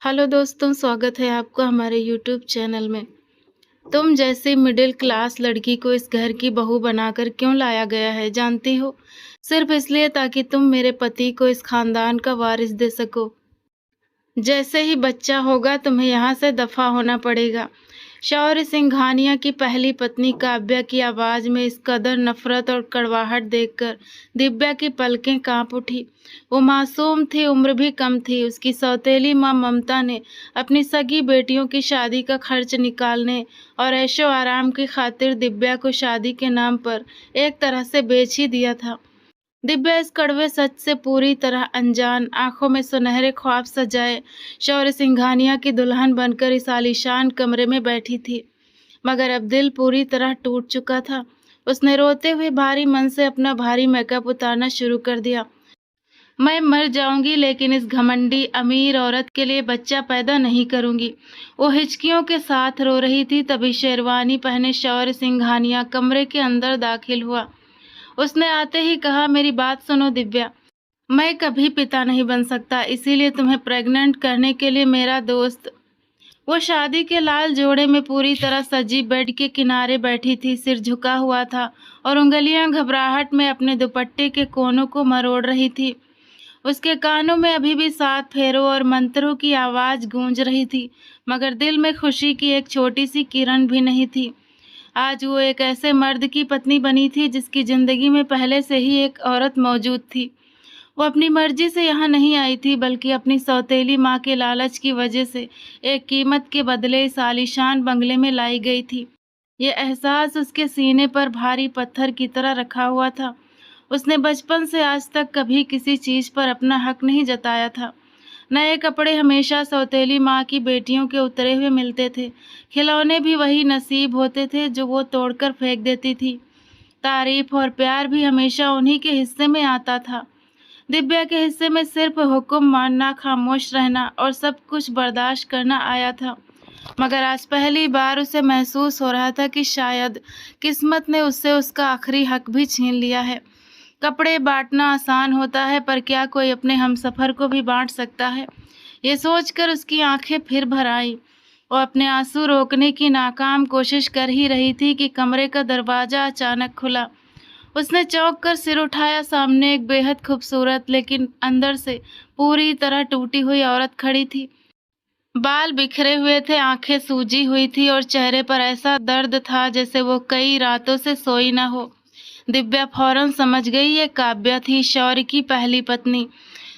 Hello दोस्तों, स्वागत है आपका हमारे यूट्यूब चैनल में। तुम जैसी मिडिल क्लास लड़की को इस घर की बहू बनाकर क्यों लाया गया है जानती हो? सिर्फ इसलिए ताकि तुम मेरे पति को इस खानदान का वारिस दे सको। जैसे ही बच्चा होगा तुम्हें यहाँ से दफा होना पड़ेगा। शौर्य सिंघानिया की पहली पत्नी काव्या की आवाज में इस कदर नफरत और कड़वाहट देखकर दिव्या की पलकें कांप उठी। वो मासूम थी, उम्र भी कम थी। उसकी सौतेली माँ ममता ने अपनी सगी बेटियों की शादी का खर्च निकालने और ऐशो आराम की खातिर दिव्या को शादी के नाम पर एक तरह से बेच ही दिया था। दिव्या इस कड़वे सच से पूरी तरह अनजान, आंखों में सुनहरे ख्वाब सजाए शौर्य सिंघानिया की दुल्हन बनकर इस आलीशान कमरे में बैठी थी। मगर अब दिल पूरी तरह टूट चुका था। उसने रोते हुए भारी मन से अपना भारी मेकअप उतारना शुरू कर दिया। मैं मर जाऊंगी लेकिन इस घमंडी अमीर औरत के लिए बच्चा पैदा नहीं करूंगी। वो हिचकियों के साथ रो रही थी, तभी शेरवानी पहने शौर्य सिंघानिया कमरे के अंदर दाखिल हुआ। उसने आते ही कहा, मेरी बात सुनो दिव्या। मैं कभी पिता नहीं बन सकता, इसीलिए तुम्हें प्रेग्नेंट करने के लिए मेरा दोस्त। वो शादी के लाल जोड़े में पूरी तरह सजी बेड के किनारे बैठी थी, सिर झुका हुआ था और उंगलियां घबराहट में अपने दुपट्टे के कोनों को मरोड़ रही थी। उसके कानों में अभी भी 7 फेरों और मंत्रों की आवाज गूंज रही थी, मगर दिल में खुशी की एक छोटी सी किरण भी नहीं थी। आज वो एक ऐसे मर्द की पत्नी बनी थी जिसकी जिंदगी में पहले से ही एक औरत मौजूद थी। वो अपनी मर्जी से यहाँ नहीं आई थी, बल्कि अपनी सौतेली माँ के लालच की वजह से एक कीमत के बदले इस आलीशान बंगले में लाई गई थी। ये एहसास उसके सीने पर भारी पत्थर की तरह रखा हुआ था। उसने बचपन से आज तक कभी किसी चीज पर अपना हक नहीं जताया था। नए कपड़े हमेशा सौतेली माँ की बेटियों के उतरे हुए मिलते थे। खिलौने भी वही नसीब होते थे जो वो तोड़कर फेंक देती थी। तारीफ और प्यार भी हमेशा उन्हीं के हिस्से में आता था। दिव्या के हिस्से में सिर्फ हुक्म मानना, खामोश रहना और सब कुछ बर्दाश्त करना आया था। मगर आज पहली बार उसे महसूस हो रहा था कि शायद किस्मत ने उससे उसका आखिरी हक भी छीन लिया है। कपड़े बांटना आसान होता है, पर क्या कोई अपने हमसफर को भी बांट सकता है? ये सोचकर उसकी आंखें फिर भर आईं। वो अपने आंसू रोकने की नाकाम कोशिश कर ही रही थी कि कमरे का दरवाजा अचानक खुला। उसने चौंक कर सिर उठाया। सामने एक बेहद खूबसूरत लेकिन अंदर से पूरी तरह टूटी हुई औरत खड़ी थी। बाल बिखरे हुए थे, आंखें सूजी हुई थी और चेहरे पर ऐसा दर्द था जैसे वो कई रातों से सोई न हो। दिव्या फौरन समझ गई ये काव्या थी, शौर्य की पहली पत्नी।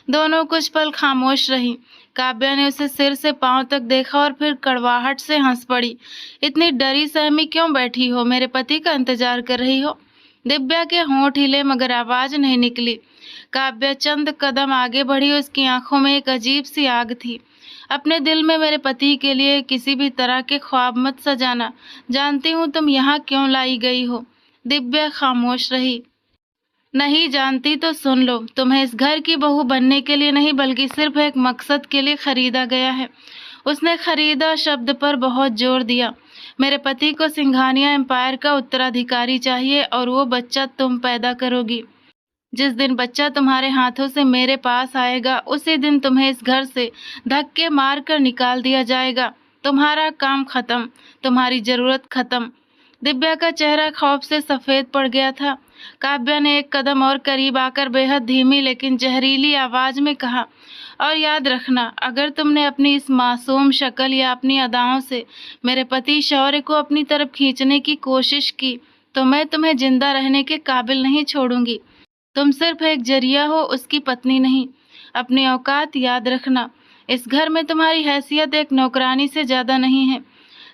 दोनों कुछ पल खामोश रहीं। काव्या ने उसे सिर से पांव तक देखा और फिर कड़वाहट से हंस पड़ी। इतनी डरी सहमी क्यों बैठी हो? मेरे पति का इंतजार कर रही हो? दिव्या के होंठ हिले मगर आवाज नहीं निकली। काव्या चंद कदम आगे बढ़ी। उसकी आंखों में एक अजीब सी आग थी। अपने दिल में मेरे पति के लिए किसी भी तरह के ख्वाब मत सजाना। जानती हूँ तुम यहाँ क्यों लाई गई हो। दिव्या खामोश रही। नहीं जानती तो सुन लो, तुम्हें इस घर की बहू बनने के लिए नहीं बल्कि सिर्फ एक मकसद के लिए खरीदा गया है। उसने खरीदा शब्द पर बहुत जोर दिया। मेरे पति को सिंघानिया एम्पायर का उत्तराधिकारी चाहिए और वो बच्चा तुम पैदा करोगी। जिस दिन बच्चा तुम्हारे हाथों से मेरे पास आएगा उसी दिन तुम्हें इस घर से धक्के मार कर निकाल दिया जाएगा। तुम्हारा काम खत्म, तुम्हारी जरूरत खत्म। दिव्या का चेहरा खौफ से सफेद पड़ गया था। काव्या ने एक कदम और करीब आकर बेहद धीमी लेकिन जहरीली आवाज में कहा, और याद रखना, अगर तुमने अपनी इस मासूम शक्ल या अपनी अदाओं से मेरे पति शौर्य को अपनी तरफ खींचने की कोशिश की तो मैं तुम्हें जिंदा रहने के काबिल नहीं छोड़ूंगी। तुम सिर्फ एक जरिया हो, उसकी पत्नी नहीं। अपनी औकात याद रखना। इस घर में तुम्हारी हैसियत एक नौकरानी से ज्यादा नहीं है।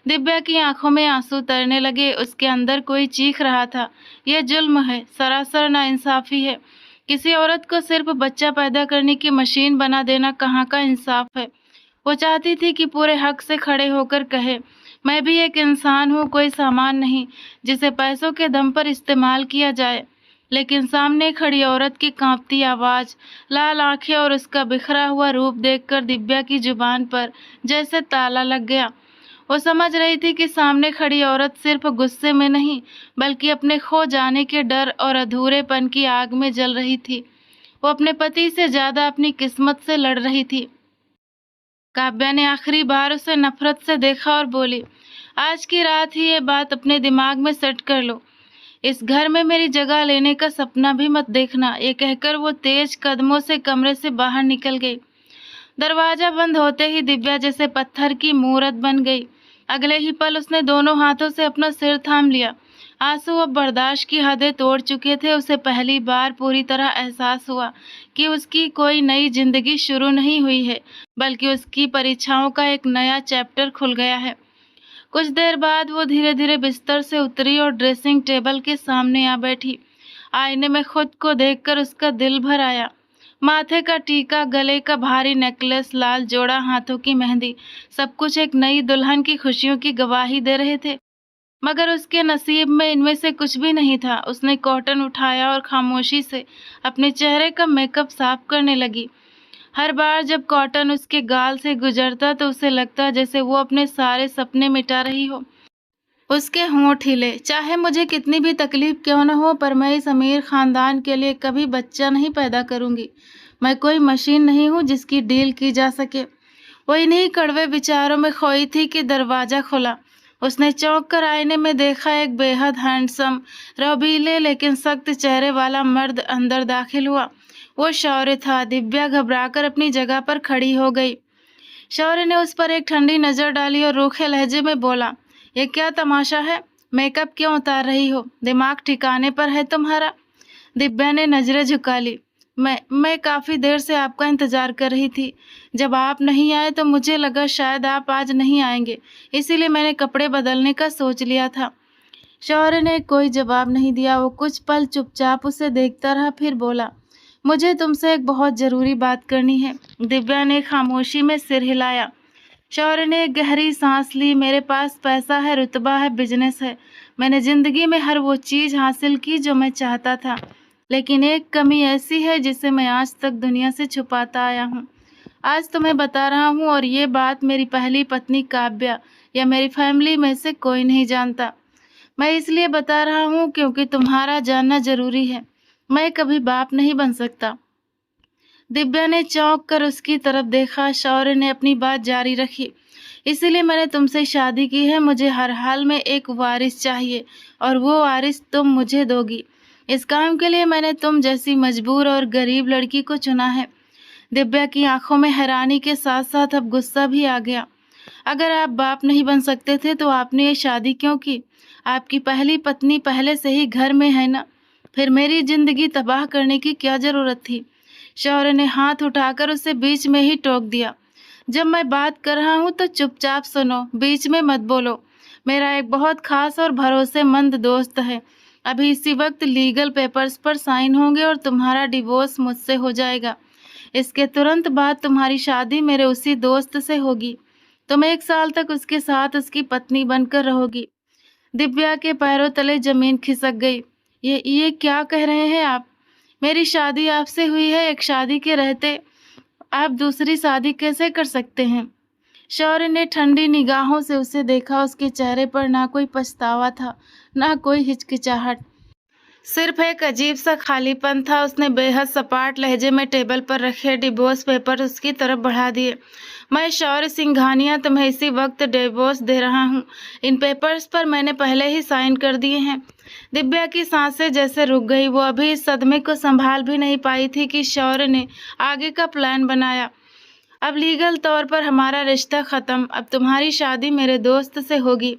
दिव्या की आंखों में आंसू तरने लगे। उसके अंदर कोई चीख रहा था, यह जुल्म है, सरासर नाइंसाफी है। किसी औरत को सिर्फ बच्चा पैदा करने की मशीन बना देना कहाँ का इंसाफ है। वो चाहती थी कि पूरे हक से खड़े होकर कहे, मैं भी एक इंसान हूँ, कोई सामान नहीं जिसे पैसों के दम पर इस्तेमाल किया जाए। लेकिन सामने खड़ी औरत की कांपती आवाज, लाल आंखें और उसका बिखरा हुआ रूप देखकर दिव्या की जुबान पर जैसे ताला लग गया। वो समझ रही थी कि सामने खड़ी औरत सिर्फ गुस्से में नहीं बल्कि अपने खो जाने के डर और अधूरेपन की आग में जल रही थी। वो अपने पति से ज्यादा अपनी किस्मत से लड़ रही थी। काव्या ने आखिरी बार उसे नफरत से देखा और बोली, आज की रात ही ये बात अपने दिमाग में सेट कर लो। इस घर में मेरी जगह लेने का सपना भी मत देखना। ये कहकर वो तेज कदमों से कमरे से बाहर निकल गई। दरवाजा बंद होते ही दिव्या जैसे पत्थर की मूरत बन गई। अगले ही पल उसने दोनों हाथों से अपना सिर थाम लिया। आंसू अब बर्दाश्त की हदें तोड़ चुके थे। उसे पहली बार पूरी तरह एहसास हुआ कि उसकी कोई नई जिंदगी शुरू नहीं हुई है, बल्कि उसकी परीक्षाओं का एक नया चैप्टर खुल गया है। कुछ देर बाद वो धीरे धीरे बिस्तर से उतरी और ड्रेसिंग टेबल के सामने आ बैठी। आईने में खुद को देखकर उसका दिल भर आया। माथे का टीका, गले का भारी नेकलेस, लाल जोड़ा, हाथों की मेहंदी, सब कुछ एक नई दुल्हन की खुशियों की गवाही दे रहे थे। मगर उसके नसीब में इनमें से कुछ भी नहीं था। उसने कॉटन उठाया और खामोशी से अपने चेहरे का मेकअप साफ करने लगी। हर बार जब कॉटन उसके गाल से गुजरता तो उसे लगता जैसे वो अपने सारे सपने मिटा रही हो। उसके होंठ हिले, चाहे मुझे कितनी भी तकलीफ क्यों न हो, पर मैं इस अमीर खानदान के लिए कभी बच्चा नहीं पैदा करूंगी। मैं कोई मशीन नहीं हूँ जिसकी डील की जा सके। वो इन्हीं कड़वे विचारों में खोई थी कि दरवाजा खुला। उसने चौंक कर आईने में देखा। एक बेहद हैंडसम, रौबीले लेकिन सख्त चेहरे वाला मर्द अंदर दाखिल हुआ। वो शौर्य था। दिव्या घबराकर अपनी जगह पर खड़ी हो गई। शौर्य ने उस पर एक ठंडी नजर डाली और रूखे लहजे में बोला, ये क्या तमाशा है? मेकअप क्यों उतार रही हो? दिमाग ठिकाने पर है तुम्हारा? दिव्या ने नजरें झुका ली। मैं काफी देर से आपका इंतजार कर रही थी। जब आप नहीं आए तो मुझे लगा शायद आप आज नहीं आएंगे, इसीलिए मैंने कपड़े बदलने का सोच लिया था। शौर्य ने कोई जवाब नहीं दिया। वो कुछ पल चुपचाप उसे देखता रहा, फिर बोला, मुझे तुमसे एक बहुत जरूरी बात करनी है। दिव्या ने खामोशी में सिर हिलाया। शौर्य ने एक गहरी सांस ली। मेरे पास पैसा है, रुतबा है, बिजनेस है। मैंने जिंदगी में हर वो चीज हासिल की जो मैं चाहता था, लेकिन एक कमी ऐसी है जिसे मैं आज तक दुनिया से छुपाता आया हूँ। आज तुम्हें बता रहा हूँ, और ये बात मेरी पहली पत्नी काव्या या मेरी फैमिली में से कोई नहीं जानता। मैं इसलिए बता रहा हूँ क्योंकि तुम्हारा जानना जरूरी है। मैं कभी बाप नहीं बन सकता। दिव्या ने चौंक कर उसकी तरफ देखा। शौर्य ने अपनी बात जारी रखी, इसीलिए मैंने तुमसे शादी की है। मुझे हर हाल में एक वारिस चाहिए, और वो वारिस तुम मुझे दोगी। इस काम के लिए मैंने तुम जैसी मजबूर और गरीब लड़की को चुना है। दिव्या की आंखों में हैरानी के साथ साथ अब गुस्सा भी आ गया। अगर आप बाप नहीं बन सकते थे तो आपने ये शादी क्यों की? आपकी पहली पत्नी पहले से ही घर में है ना, फिर मेरी जिंदगी तबाह करने की क्या जरूरत थी? शौर्य ने हाथ उठाकर उसे बीच में ही टोक दिया। जब मैं बात कर रहा हूँ तो चुपचाप सुनो, बीच में मत बोलो। मेरा एक बहुत खास और भरोसेमंद दोस्त है। अभी इसी वक्त लीगल पेपर्स पर साइन होंगे और तुम्हारा डिवोर्स मुझसे हो जाएगा। इसके तुरंत बाद तुम्हारी शादी मेरे उसी दोस्त से होगी। तुम 1 साल तक उसके साथ उसकी पत्नी बनकर रहोगी। दिव्या के पैरों तले जमीन खिसक गई। ये क्या कह रहे हैं आप? मेरी शादी आपसे हुई है। एक शादी के रहते आप दूसरी शादी कैसे कर सकते हैं? शौर्य ने ठंडी निगाहों से उसे देखा। उसके चेहरे पर ना कोई पछतावा था, ना कोई हिचकिचाहट, सिर्फ एक अजीब सा खालीपन था। उसने बेहद सपाट लहजे में टेबल पर रखे डिवोर्स पेपर उसकी तरफ बढ़ा दिए। मैं शौर्य सिंघानिया तुम्हें इसी वक्त डिवोर्स दे रहा हूँ। इन पेपर्स पर मैंने पहले ही साइन कर दिए हैं। दिव्या की सांसें जैसे रुक गई। वो अभी इस सदमे को संभाल भी नहीं पाई थी कि शौर्य ने आगे का प्लान बनाया। अब लीगल तौर पर हमारा रिश्ता खत्म। अब तुम्हारी शादी मेरे दोस्त से होगी।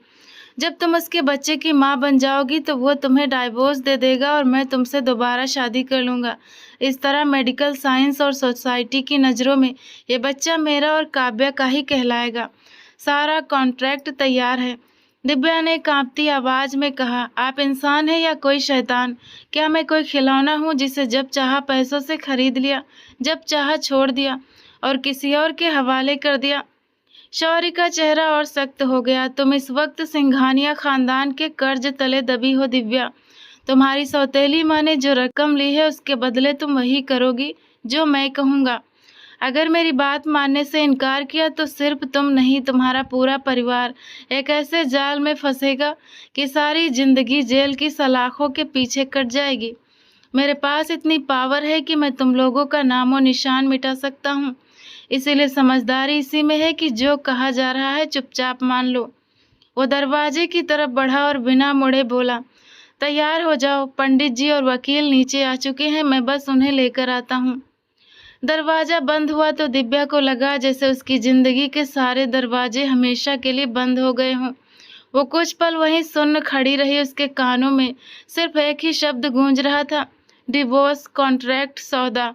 जब तुम उसके बच्चे की माँ बन जाओगी तो वो तुम्हें डाइवोर्स दे देगा और मैं तुमसे दोबारा शादी कर लूँगा। इस तरह मेडिकल साइंस और सोसाइटी की नज़रों में ये बच्चा मेरा और काव्या का ही कहलाएगा। सारा कॉन्ट्रैक्ट तैयार है। दिव्या ने कांपती आवाज में कहा, आप इंसान हैं या कोई शैतान? क्या मैं कोई खिलौना हूँ जिसे जब चाहा पैसों से खरीद लिया, जब चाहा छोड़ दिया और किसी और के हवाले कर दिया? शौर्य का चेहरा और सख्त हो गया। तुम इस वक्त सिंघानिया खानदान के कर्ज तले दबी हो दिव्या। तुम्हारी सौतेली माँ ने जो रकम ली है उसके बदले तुम वही करोगी जो मैं कहूँगा। अगर मेरी बात मानने से इनकार किया तो सिर्फ तुम नहीं, तुम्हारा पूरा परिवार एक ऐसे जाल में फंसेगा कि सारी जिंदगी जेल की सलाखों के पीछे कट जाएगी। मेरे पास इतनी पावर है कि मैं तुम लोगों का नामो निशान मिटा सकता हूँ। इसीलिए समझदारी इसी में है कि जो कहा जा रहा है चुपचाप मान लो। वो दरवाजे की तरफ बढ़ा और बिना मुड़े बोला, तैयार हो जाओ, पंडित जी और वकील नीचे आ चुके हैं, मैं बस उन्हें लेकर आता हूँ। दरवाजा बंद हुआ तो दिव्या को लगा जैसे उसकी जिंदगी के सारे दरवाजे हमेशा के लिए बंद हो गए हों। वो कुछ पल वहीं सुन्न खड़ी रही। उसके कानों में सिर्फ एक ही शब्द गूंज रहा था, डिवोर्स कॉन्ट्रैक्ट सौदा।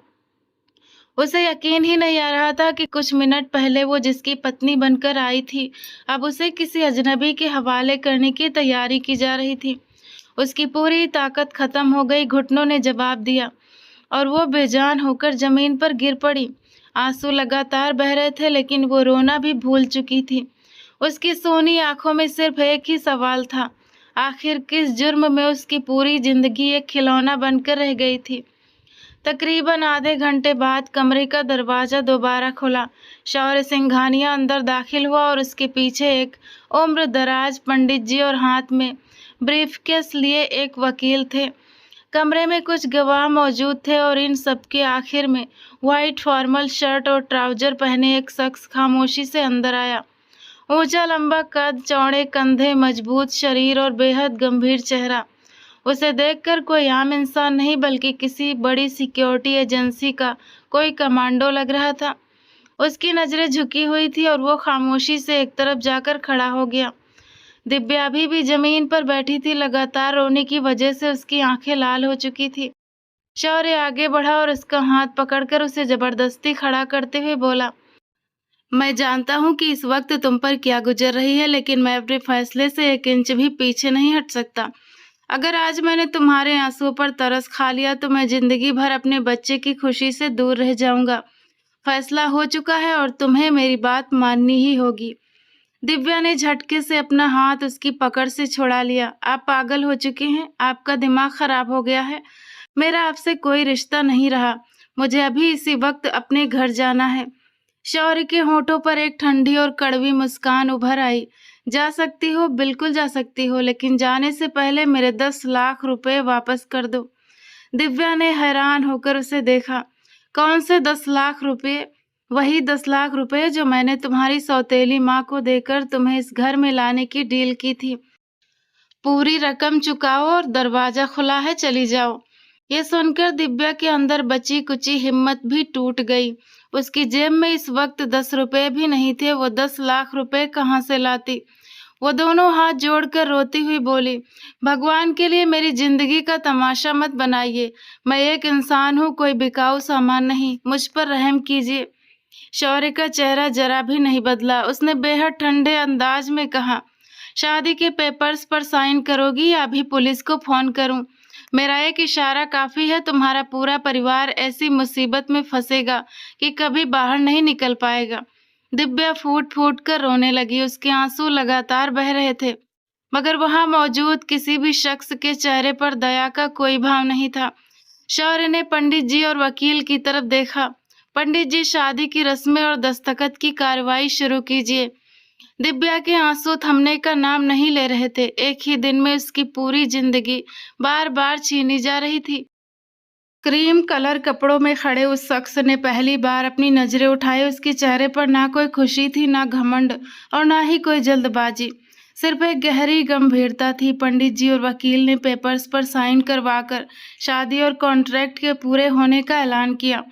उसे यकीन ही नहीं आ रहा था कि कुछ मिनट पहले वो जिसकी पत्नी बनकर आई थी, अब उसे किसी अजनबी के हवाले करने की तैयारी की जा रही थी। उसकी पूरी ताकत खत्म हो गई, घुटनों ने जवाब दिया और वो बेजान होकर जमीन पर गिर पड़ी। आंसू लगातार बह रहे थे लेकिन वो रोना भी भूल चुकी थी। उसकी सोनी आंखों में सिर्फ एक ही सवाल था, आखिर किस जुर्म में उसकी पूरी जिंदगी एक खिलौना बनकर रह गई थी। तकरीबन आधे घंटे बाद कमरे का दरवाजा दोबारा खुला। शौर्य सिंघानिया अंदर दाखिल हुआ और उसके पीछे एक उम्र दराज पंडित जी और हाथ में ब्रीफकेस लिए एक वकील थे। कमरे में कुछ गवाह मौजूद थे और इन सबके आखिर में वाइट फॉर्मल शर्ट और ट्राउजर पहने एक शख्स खामोशी से अंदर आया। ऊंचा लंबा कद, चौड़े कंधे, मजबूत शरीर और बेहद गंभीर चेहरा। उसे देखकर कोई आम इंसान नहीं बल्कि किसी बड़ी सिक्योरिटी एजेंसी का कोई कमांडो लग रहा था। उसकी नजरें झुकी हुई थी और वो खामोशी से एक तरफ जाकर खड़ा हो गया। दिव्या अभी भी जमीन पर बैठी थी, लगातार रोने की वजह से उसकी आंखें लाल हो चुकी थी। शौर्य आगे बढ़ा और उसका हाथ पकड़कर उसे जबरदस्ती खड़ा करते हुए बोला, मैं जानता हूँ कि इस वक्त तुम पर क्या गुजर रही है, लेकिन मैं अपने फैसले से एक इंच भी पीछे नहीं हट सकता। अगर आज मैंने तुम्हारे आंसुओं पर तरस खा लिया तो मैं जिंदगी भर अपने बच्चे की खुशी से दूर रह जाऊंगा। फैसला हो चुका है और तुम्हें मेरी बात माननी ही होगी। दिव्या ने झटके से अपना हाथ उसकी पकड़ से छुड़ा लिया। आप पागल हो चुके हैं, आपका दिमाग खराब हो गया है। मेरा आपसे कोई रिश्ता नहीं रहा, मुझे अभी इसी वक्त अपने घर जाना है। शौर्य के होठों पर एक ठंडी और कड़वी मुस्कान उभर आई। जा सकती हो, बिल्कुल जा सकती हो, लेकिन जाने से पहले मेरे 10 लाख रुपए वापस कर दो। दिव्या ने हैरान होकर उसे देखा। कौन से 10 लाख रुपए? वही 10 लाख रुपए जो मैंने तुम्हारी सौतेली माँ को देकर तुम्हें इस घर में लाने की डील की थी। पूरी रकम चुकाओ और दरवाजा खुला है, चली जाओ। ये सुनकर दिव्या के अंदर बची कुची हिम्मत भी टूट गई। उसकी जेब में इस वक्त 10 रुपए भी नहीं थे। वो 10 लाख रुपए कहाँ से लाती? वो दोनों हाथ जोड़कर रोती हुई बोली, भगवान के लिए मेरी जिंदगी का तमाशा मत बनाइए। मैं एक इंसान हूँ, कोई बिकाऊ सामान नहीं। मुझ पर रहम कीजिए। शौर्य का चेहरा जरा भी नहीं बदला। उसने बेहद ठंडे अंदाज में कहा, शादी के पेपर्स पर साइन करोगी या अभी पुलिस को फोन करूं? मेरा एक इशारा काफी है, तुम्हारा पूरा परिवार ऐसी मुसीबत में फंसेगा कि कभी बाहर नहीं निकल पाएगा। दिव्या फूट फूट कर रोने लगी। उसके आंसू लगातार बह रहे थे, मगर वहां मौजूद किसी भी शख्स के चेहरे पर दया का कोई भाव नहीं था। शौर्य ने पंडित जी और वकील की तरफ देखा। पंडित जी, शादी की रस्में और दस्तखत की कार्रवाई शुरू कीजिए। दिव्या के आंसू थमने का नाम नहीं ले रहे थे। एक ही दिन में उसकी पूरी जिंदगी बार बार छीनी जा रही थी। क्रीम कलर कपड़ों में खड़े उस शख्स ने पहली बार अपनी नजरें उठाई। उसके चेहरे पर ना कोई खुशी थी, ना घमंड और ना ही कोई जल्दबाजी, सिर्फ एक गहरी गंभीरता थी। पंडित जी और वकील ने पेपर्स पर साइन करवाकर शादी और कॉन्ट्रैक्ट के पूरे होने का ऐलान किया।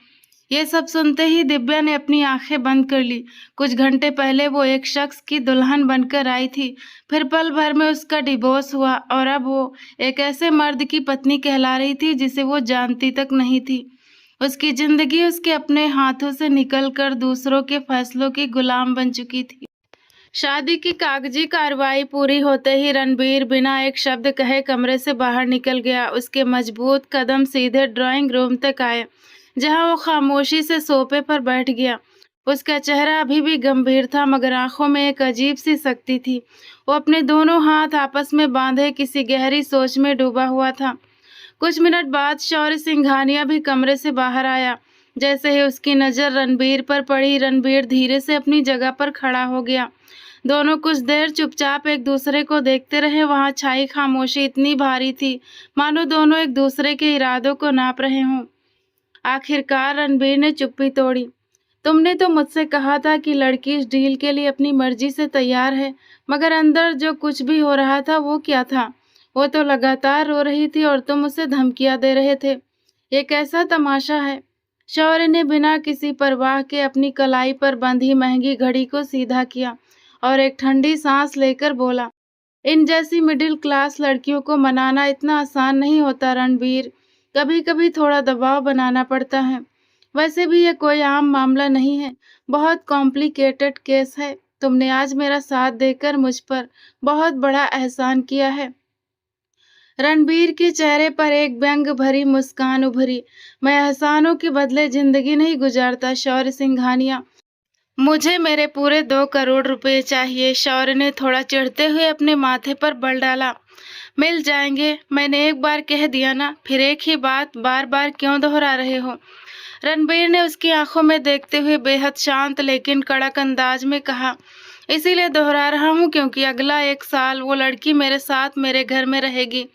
ये सब सुनते ही दिव्या ने अपनी आंखें बंद कर ली। कुछ घंटे पहले वो एक शख्स की दुल्हन बनकर आई थी, फिर पल भर में उसका डिवोर्स हुआ और अब वो एक ऐसे मर्द की पत्नी कहला रही थी जिसे वो जानती तक नहीं थी। उसकी जिंदगी उसके अपने हाथों से निकलकर दूसरों के फैसलों की गुलाम बन चुकी थी। शादी की कागजी कार्रवाई पूरी होते ही रणबीर बिना एक शब्द कहे कमरे से बाहर निकल गया। उसके मजबूत कदम सीधे ड्राइंग रूम तक आए, जहां वो खामोशी से सोफे पर बैठ गया। उसका चेहरा अभी भी गंभीर था, मगर आंखों में एक अजीब सी शक्ति थी। वो अपने दोनों हाथ आपस में बांधे किसी गहरी सोच में डूबा हुआ था। कुछ मिनट बाद शौर्य सिंघानिया भी कमरे से बाहर आया। जैसे ही उसकी नजर रणबीर पर पड़ी, रणबीर धीरे से अपनी जगह पर खड़ा हो गया। दोनों कुछ देर चुपचाप एक दूसरे को देखते रहे। वहां छाई खामोशी इतनी भारी थी मानो दोनों एक दूसरे के इरादों को नाप रहे हों। आखिरकार रणबीर ने चुप्पी तोड़ी। तुमने तो मुझसे कहा था कि लड़की इस डील के लिए अपनी मर्जी से तैयार है, मगर अंदर जो कुछ भी हो रहा था वो क्या था? वो तो लगातार रो रही थी और तुम उसे धमकियां दे रहे थे। ये कैसा तमाशा है? शौर्य ने बिना किसी परवाह के अपनी कलाई पर बंधी महंगी घड़ी को सीधा किया और एक ठंडी सांस लेकर बोला, इन जैसी मिडिल क्लास लड़कियों को मनाना इतना आसान नहीं होता रणबीर। कभी कभी थोड़ा दबाव बनाना पड़ता है। वैसे भी ये कोई आम मामला नहीं है, बहुत कॉम्प्लिकेटेड केस है। तुमने आज मेरा साथ देकर मुझ पर बहुत बड़ा एहसान किया है। रणबीर के चेहरे पर एक व्यंग भरी मुस्कान उभरी। मैं एहसानों के बदले जिंदगी नहीं गुजारता शौर्य सिंघानिया। मुझे मेरे पूरे 2 करोड़ रुपए चाहिए। शौर्य ने थोड़ा चिढ़ते हुए अपने माथे पर बल डाला। मिल जाएंगे, मैंने एक बार कह दिया ना, फिर एक ही बात बार बार क्यों दोहरा रहे हो? रणबीर ने उसकी आंखों में देखते हुए बेहद शांत लेकिन कड़क अंदाज में कहा, इसीलिए दोहरा रहा हूँ क्योंकि अगला 1 साल वो लड़की मेरे साथ मेरे घर में रहेगी।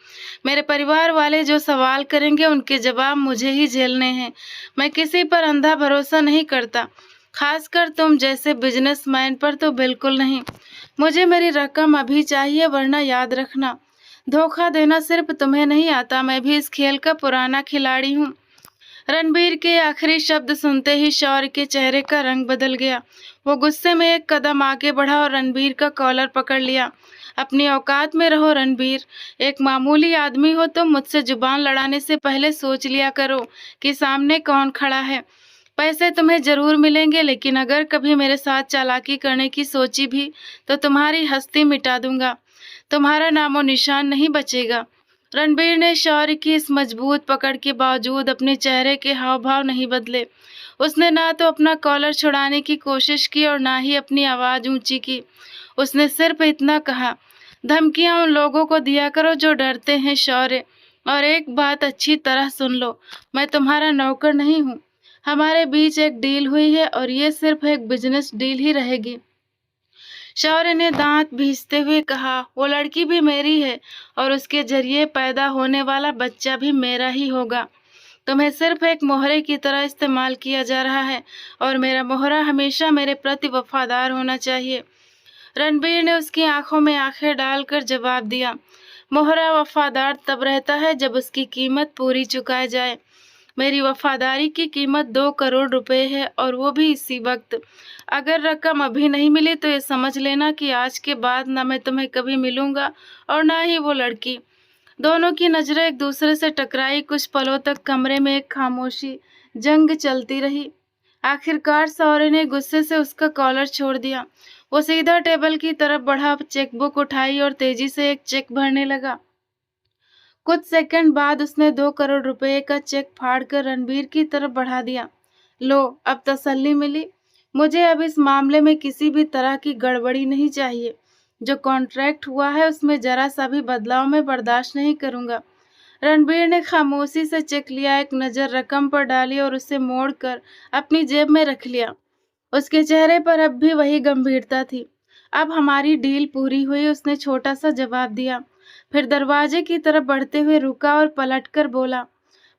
मेरे परिवार वाले जो सवाल करेंगे उनके जवाब मुझे ही झेलने हैं। मैं किसी पर अंधा भरोसा नहीं करता, खासकर तुम जैसे बिजनेसमैन पर तो बिल्कुल नहीं। मुझे मेरी रकम अभी चाहिए, वरना याद रखना, धोखा देना सिर्फ तुम्हें नहीं आता, मैं भी इस खेल का पुराना खिलाड़ी हूँ। रणबीर के आखिरी शब्द सुनते ही शौर्य के चेहरे का रंग बदल गया। वो गुस्से में एक कदम आगे बढ़ा और रणबीर का कॉलर पकड़ लिया। अपनी औकात में रहो रणबीर, एक मामूली आदमी हो तो मुझसे जुबान लड़ाने से पहले सोच लिया करो कि सामने कौन खड़ा है। पैसे तुम्हें जरूर मिलेंगे, लेकिन अगर कभी मेरे साथ चालाकी करने की सोची भी तो तुम्हारी हस्ती मिटा दूंगा, तुम्हारा नामो निशान नहीं बचेगा। रणबीर ने शौर्य की इस मजबूत पकड़ के बावजूद अपने चेहरे के हाव भाव नहीं बदले। उसने ना तो अपना कॉलर छुड़ाने की कोशिश की और ना ही अपनी आवाज ऊंची की। उसने सिर्फ इतना कहा, धमकियां उन लोगों को दिया करो जो डरते हैं शौर्य, और एक बात अच्छी तरह सुन लो, मैं तुम्हारा नौकर नहीं हूँ। हमारे बीच एक डील हुई है और ये सिर्फ एक बिजनेस डील ही रहेगी। शौर्य ने दांत भींचते हुए कहा, वो लड़की भी मेरी है और उसके जरिए पैदा होने वाला बच्चा भी मेरा ही होगा। तुम्हें सिर्फ एक मोहरे की तरह इस्तेमाल किया जा रहा है और मेरा मोहरा हमेशा मेरे प्रति वफादार होना चाहिए। रणबीर ने उसकी आंखों में आंखें डालकर जवाब दिया, मोहरा वफादार तब रहता है जब उसकी कीमत पूरी चुकाई जाए। मेरी वफादारी की कीमत 2 करोड़ रुपए है और वो भी इसी वक्त। अगर रकम अभी नहीं मिली तो ये समझ लेना कि आज के बाद ना मैं तुम्हें कभी मिलूंगा और ना ही वो लड़की। दोनों की नजरें एक दूसरे से टकराई। कुछ पलों तक कमरे में एक खामोशी जंग चलती रही। आखिरकार शौर्य ने गुस्से से उसका कॉलर छोड़ दिया। वो सीधा टेबल की तरफ बढ़ा, चेकबुक उठाई और तेजी से एक चेक भरने लगा। कुछ सेकंड बाद उसने 2 करोड़ रुपए का चेक फाड़कर रणबीर की तरफ बढ़ा दिया। लो, अब तसल्ली मिली। मुझे अब इस मामले में किसी भी तरह की गड़बड़ी नहीं चाहिए। जो कॉन्ट्रैक्ट हुआ है उसमें जरा सा भी बदलाव मैं बर्दाश्त नहीं करूंगा। रणबीर ने खामोशी से चेक लिया, एक नजर रकम पर डाली और उसे मोड़कर अपनी जेब में रख लिया। उसके चेहरे पर अब भी वही गंभीरता थी। अब हमारी डील पूरी हुई, उसने छोटा सा जवाब दिया। फिर दरवाजे की तरफ बढ़ते हुए रुका और पलटकर बोला,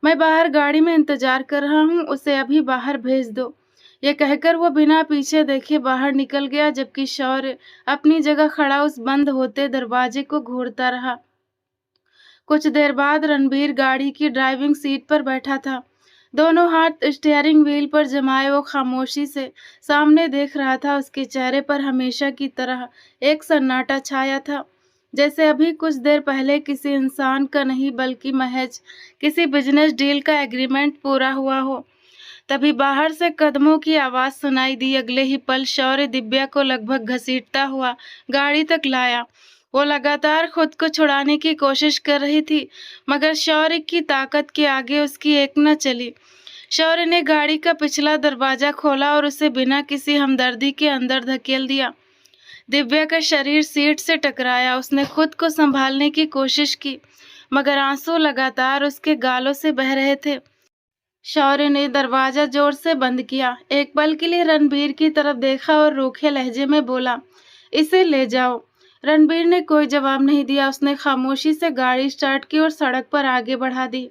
मैं बाहर गाड़ी में इंतजार कर रहा हूँ, उसे अभी बाहर भेज दो। ये कहकर वो बिना पीछे देखे बाहर निकल गया, जबकि शौर्य अपनी जगह खड़ा उस बंद होते दरवाजे को घूरता रहा। कुछ देर बाद रणबीर गाड़ी की ड्राइविंग सीट पर बैठा था। दोनों हाथ स्टीयरिंग व्हील पर जमाए वो खामोशी से सामने देख रहा था। उसके चेहरे पर हमेशा की तरह एक सन्नाटा छाया था, जैसे अभी कुछ देर पहले किसी इंसान का नहीं बल्कि महज किसी बिजनेस डील का एग्रीमेंट पूरा हुआ हो। तभी बाहर से कदमों की आवाज सुनाई दी। अगले ही पल शौर्य दिव्या को लगभग घसीटता हुआ गाड़ी तक लाया। वो लगातार खुद को छुड़ाने की कोशिश कर रही थी, मगर शौर्य की ताकत के आगे उसकी एक न चली। शौर्य ने गाड़ी का पिछला दरवाजा खोला और उसे बिना किसी हमदर्दी के अंदर धकेल दिया। दिव्या का शरीर सीट से टकराया। उसने खुद को संभालने की कोशिश की, मगर आंसू लगातार उसके गालों से बह रहे थे। शौर्य ने दरवाजा जोर से बंद किया, एक पल के लिए रणबीर की तरफ देखा और रूखे लहजे में बोला, इसे ले जाओ। रणबीर ने कोई जवाब नहीं दिया। उसने खामोशी से गाड़ी स्टार्ट की और सड़क पर आगे बढ़ा दी।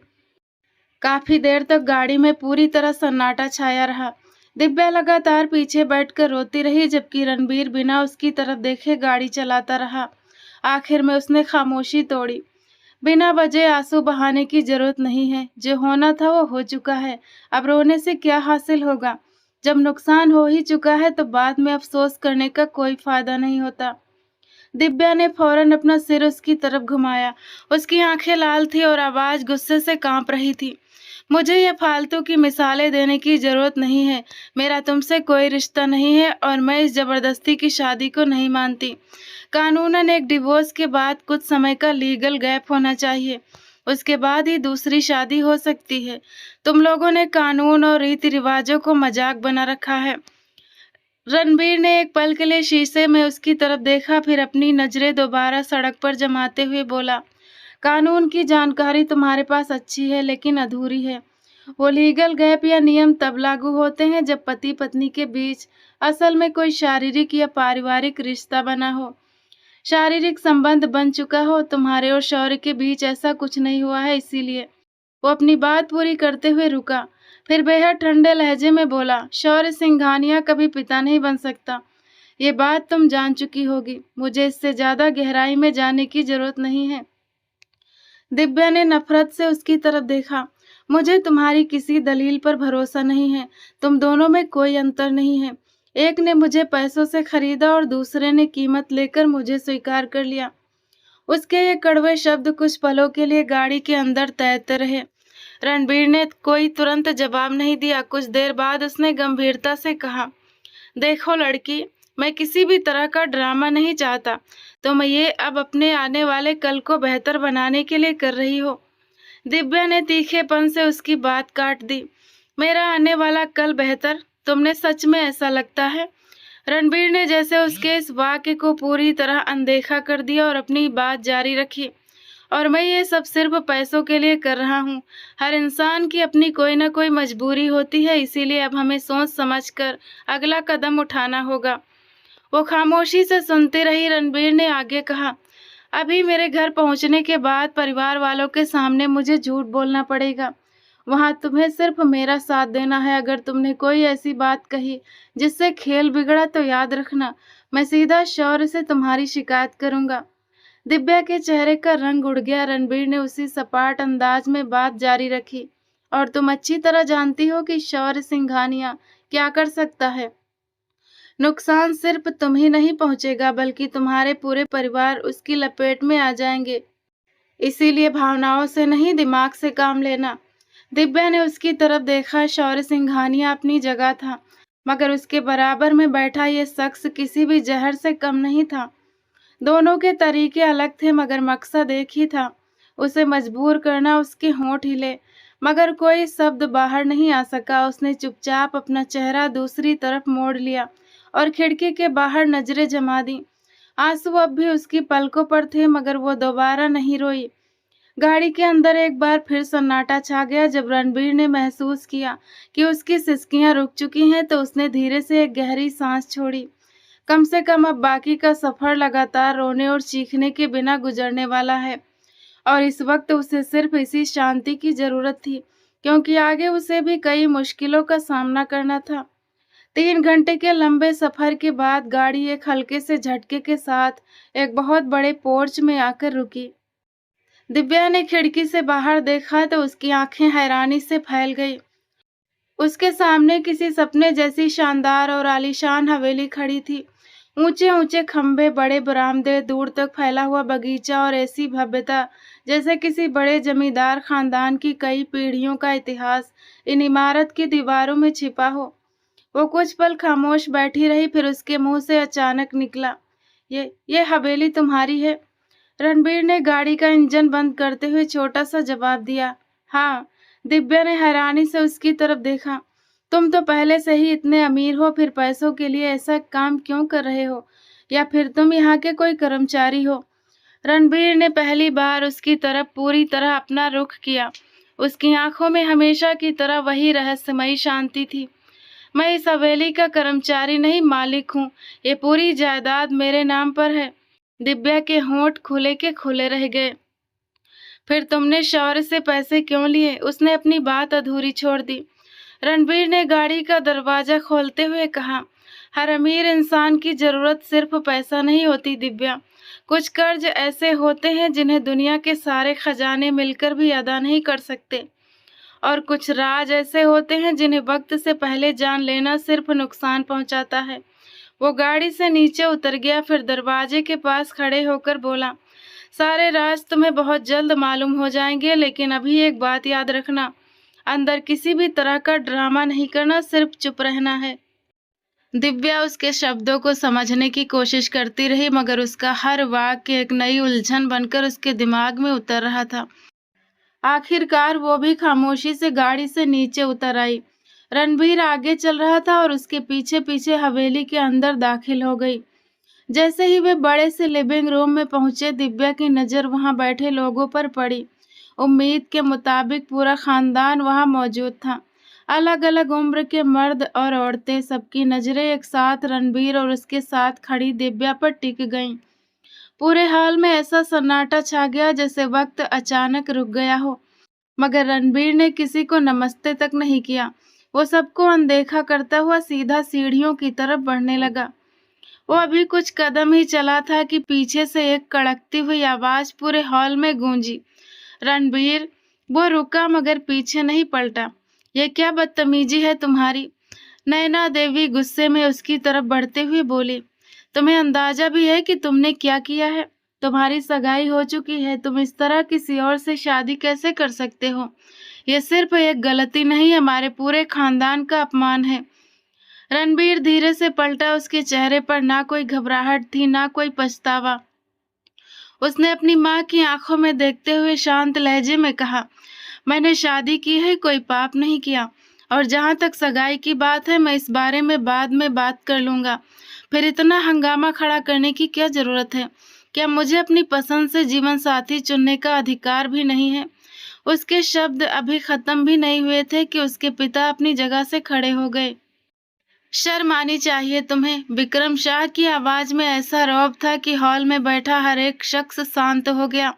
काफी देर तक गाड़ी में पूरी तरह सन्नाटा छाया रहा। दिव्या लगातार पीछे बैठकर रोती रही, जबकि रणबीर बिना उसकी तरफ देखे गाड़ी चलाता रहा। आखिर में उसने खामोशी तोड़ी। बिना वजह आंसू बहाने की जरूरत नहीं है, जो होना था वो हो चुका है। अब रोने से क्या हासिल होगा? जब नुकसान हो ही चुका है तो बाद में अफसोस करने का कोई फायदा नहीं होता। दिव्या ने फौरन अपना सिर उसकी तरफ घुमाया। उसकी आंखें लाल थी और आवाज गुस्से से कांप रही थी। मुझे ये फालतू की मिसालें देने की जरूरत नहीं है। मेरा तुमसे कोई रिश्ता नहीं है और मैं इस जबरदस्ती की शादी को नहीं मानती। कानूनन एक डिवोर्स के बाद कुछ समय का लीगल गैप होना चाहिए, उसके बाद ही दूसरी शादी हो सकती है। तुम लोगों ने कानून और रीति रिवाजों को मजाक बना रखा है। रणबीर ने एक पल के लिए शीशे में उसकी तरफ देखा, फिर अपनी नजरें दोबारा सड़क पर जमाते हुए बोला, कानून की जानकारी तुम्हारे पास अच्छी है लेकिन अधूरी है। वो लीगल गैप या नियम तब लागू होते हैं जब पति पत्नी के बीच असल में कोई शारीरिक या पारिवारिक रिश्ता बना हो, शारीरिक संबंध बन चुका हो। तुम्हारे और शौर्य के बीच ऐसा कुछ नहीं हुआ है, इसीलिए। वो अपनी बात पूरी करते हुए रुका, फिर बेहद ठंडे लहजे में बोला, शौर्य सिंघानिया कभी पिता नहीं बन सकता। ये बात तुम जान चुकी होगी। मुझे इससे ज्यादा गहराई में जाने की जरूरत नहीं है। दिव्या ने नफरत से उसकी तरफ देखा। मुझे तुम्हारी किसी दलील पर भरोसा नहीं है। तुम दोनों में कोई अंतर नहीं है। एक ने मुझे पैसों से खरीदा और दूसरे ने कीमत लेकर मुझे स्वीकार कर लिया। उसके ये कड़वे शब्द कुछ पलों के लिए गाड़ी के अंदर तैरते रहे। रणबीर ने कोई तुरंत जवाब नहीं दिया। कुछ देर बाद उसने गंभीरता से कहा, देखो लड़की, मैं किसी भी तरह का ड्रामा नहीं चाहता। तुम ये अब अपने आने वाले कल को बेहतर बनाने के लिए कर रही हो। दिव्या ने तीखेपन से उसकी बात काट दी। मेरा आने वाला कल बेहतर? तुमने सच में ऐसा लगता है? रणबीर ने जैसे उसके इस वाक्य को पूरी तरह अनदेखा कर दिया और अपनी बात जारी रखी, और मैं ये सब सिर्फ पैसों के लिए कर रहा हूँ। हर इंसान की अपनी कोई ना कोई मजबूरी होती है, इसीलिए अब हमें सोच समझकर अगला कदम उठाना होगा। वो खामोशी से सुनती रही। रणबीर ने आगे कहा, अभी मेरे घर पहुंचने के बाद परिवार वालों के सामने मुझे झूठ बोलना पड़ेगा। वहां तुम्हें सिर्फ मेरा साथ देना है। अगर तुमने कोई ऐसी बात कही जिससे खेल बिगड़ा तो याद रखना, मैं सीधा शौर्य से तुम्हारी शिकायत करूंगा। दिव्या के चेहरे का रंग उड़ गया। रणबीर ने उसी सपाट अंदाज में बात जारी रखी, और तुम अच्छी तरह जानती हो कि शौर्य सिंघानिया क्या कर सकता है। नुकसान सिर्फ तुम ही नहीं पहुंचेगा, बल्कि तुम्हारे पूरे परिवार उसकी लपेट में आ जाएंगे। इसीलिए भावनाओं से नहीं, दिमाग से काम लेना। दिव्या ने उसकी तरफ देखा। शौर्य सिंघानिया अपनी जगह था, मगर उसके बराबर में बैठा ये शख्स किसी भी जहर से कम नहीं था। दोनों के तरीके अलग थे, मगर मकसद एक ही था, उसे मजबूर करना। उसके होंठ हिले, मगर कोई शब्द बाहर नहीं आ सका। उसने चुपचाप अपना चेहरा दूसरी तरफ मोड़ लिया और खिड़की के बाहर नजरें जमा दी। आंसू अब भी उसकी पलकों पर थे, मगर वो दोबारा नहीं रोई। गाड़ी के अंदर एक बार फिर सन्नाटा छा गया। जब रणबीर ने महसूस किया कि उसकी सिसकियां रुक चुकी हैं, तो उसने धीरे से एक गहरी सांस छोड़ी। कम से कम अब बाकी का सफर लगातार रोने और चीखने के बिना गुजरने वाला है, और इस वक्त उसे सिर्फ इसी शांति की जरूरत थी, क्योंकि आगे उसे भी कई मुश्किलों का सामना करना था। 3 घंटे के लंबे सफर के बाद गाड़ी एक हल्के से झटके के साथ एक बहुत बड़े पोर्च में आकर रुकी। दिव्या ने खिड़की से बाहर देखा तो उसकी आंखें हैरानी से फैल गई। उसके सामने किसी सपने जैसी शानदार और आलीशान हवेली खड़ी थी। ऊंचे ऊंचे खंभे, बड़े बरामदे, दूर तक फैला हुआ बगीचा और ऐसी भव्यता जैसे किसी बड़े जमींदार खानदान की कई पीढ़ियों का इतिहास इन इमारत की दीवारों में छिपा हो। वो कुछ पल खामोश बैठी रही, फिर उसके मुंह से अचानक निकला, ये हवेली तुम्हारी है? रणबीर ने गाड़ी का इंजन बंद करते हुए छोटा सा जवाब दिया, हाँ। दिव्या ने हैरानी से उसकी तरफ देखा। तुम तो पहले से ही इतने अमीर हो, फिर पैसों के लिए ऐसा काम क्यों कर रहे हो? या फिर तुम यहाँ के कोई कर्मचारी हो? रणबीर ने पहली बार उसकी तरफ पूरी तरह अपना रुख किया। उसकी आंखों में हमेशा की तरह वही रहस्यमयी शांति थी। मैं इस हवेली का कर्मचारी नहीं, मालिक हूँ। ये पूरी जायदाद मेरे नाम पर है। दिव्या के होंठ खुले के खुले रह गए। फिर तुमने शौर्य से पैसे क्यों लिए? उसने अपनी बात अधूरी छोड़ दी। रणबीर ने गाड़ी का दरवाजा खोलते हुए कहा, हर अमीर इंसान की जरूरत सिर्फ पैसा नहीं होती दिव्या। कुछ कर्ज ऐसे होते हैं जिन्हें दुनिया के सारे खजाने मिलकर भी अदा नहीं कर सकते, और कुछ राज ऐसे होते हैं जिन्हें वक्त से पहले जान लेना सिर्फ नुकसान पहुंचाता है। वो गाड़ी से नीचे उतर गया, फिर दरवाजे के पास खड़े होकर बोला, सारे राज तुम्हें बहुत जल्द मालूम हो जाएंगे, लेकिन अभी एक बात याद रखना, अंदर किसी भी तरह का ड्रामा नहीं करना, सिर्फ चुप रहना है। दिव्या उसके शब्दों को समझने की कोशिश करती रही, मगर उसका हर वाक्य एक नई उलझन बनकर उसके दिमाग में उतर रहा था। आखिरकार वो भी खामोशी से गाड़ी से नीचे उतर आई। रणबीर आगे चल रहा था और उसके पीछे पीछे हवेली के अंदर दाखिल हो गई। जैसे ही वे बड़े से लिविंग रूम में पहुंचे, दिव्या की नजर वहां बैठे लोगों पर पड़ी। उम्मीद के मुताबिक पूरा खानदान वहां मौजूद था। अलग अलग उम्र के मर्द और औरतें, सबकी नजरें एक साथ रणबीर और उसके साथ खड़ी दिव्या पर टिक गईं। पूरे हाल में ऐसा सन्नाटा छा गया जैसे वक्त अचानक रुक गया हो। मगर रणबीर ने किसी को नमस्ते तक नहीं किया। वो सबको अनदेखा करता हुआ सीधा सीढ़ियों की तरफ बढ़ने लगा। वो अभी कुछ कदम ही चला था कि पीछे से एक कड़कती हुई आवाज पूरे हॉल में गूंजी, रणबीर। वो रुका मगर पीछे नहीं पलटा। ये क्या बदतमीजी है तुम्हारी? नैना देवी गुस्से में उसकी तरफ बढ़ते हुए बोली, तुम्हें अंदाजा भी है कि तुमने क्या किया है? तुम्हारी सगाई हो चुकी है, तुम इस तरह किसी और से शादी कैसे कर सकते हो? ये सिर्फ एक गलती नहीं, हमारे पूरे खानदान का अपमान है। रणबीर धीरे से पलटा। उसके चेहरे पर ना कोई घबराहट थी, ना कोई पछतावा। उसने अपनी माँ की आंखों में देखते हुए शांत लहजे में कहा, मैंने शादी की है, कोई पाप नहीं किया। और जहाँ तक सगाई की बात है, मैं इस बारे में बाद में बात कर लूंगा। फिर इतना हंगामा खड़ा करने की क्या जरूरत है? क्या मुझे अपनी पसंद से जीवन साथी चुनने का अधिकार भी नहीं है? उसके शब्द अभी खत्म भी नहीं हुए थे कि उसके पिता अपनी जगह से खड़े हो गए। शर्म आनी चाहिए तुम्हें। विक्रम शाह की आवाज में ऐसा रौब था कि हॉल में बैठा हर एक शख्स शांत हो गया।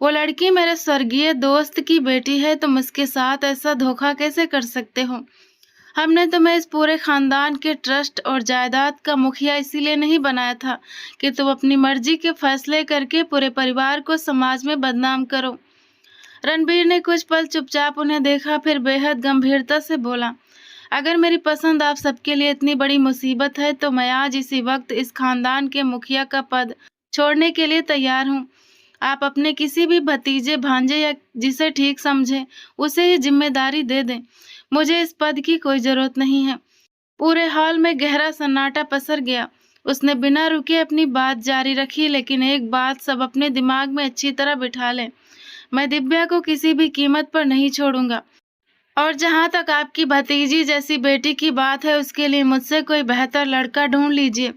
वो लड़की मेरे स्वर्गीय दोस्त की बेटी है, तुम उसके साथ ऐसा धोखा कैसे कर सकते हो? हमने तुम्हें इस पूरे खानदान के ट्रस्ट और जायदाद का मुखिया इसीलिए नहीं बनाया था कि तुम अपनी मर्जी के फैसले करके पूरे परिवार को समाज में बदनाम करो। रणबीर ने कुछ पल चुपचाप उन्हें देखा, फिर बेहद गंभीरता से बोला, अगर मेरी पसंद आप सबके लिए इतनी बड़ी मुसीबत है, तो मैं आज इसी वक्त इस खानदान के मुखिया का पद छोड़ने के लिए तैयार हूँ। आप अपने किसी भी भतीजे, भांजे या जिसे ठीक समझें, उसे ये जिम्मेदारी दे दें। मुझे इस पद की कोई जरूरत नहीं है। पूरे हॉल में गहरा सन्नाटा पसर गया। उसने बिना रुके अपनी बात जारी रखी, लेकिन एक बात सब अपने दिमाग में अच्छी तरह बिठा लें, मैं दिव्या को किसी भी कीमत पर नहीं छोड़ूंगा। और जहां तक आपकी भतीजी जैसी बेटी की बात है, उसके लिए मुझसे कोई बेहतर लड़का ढूंढ लीजिए,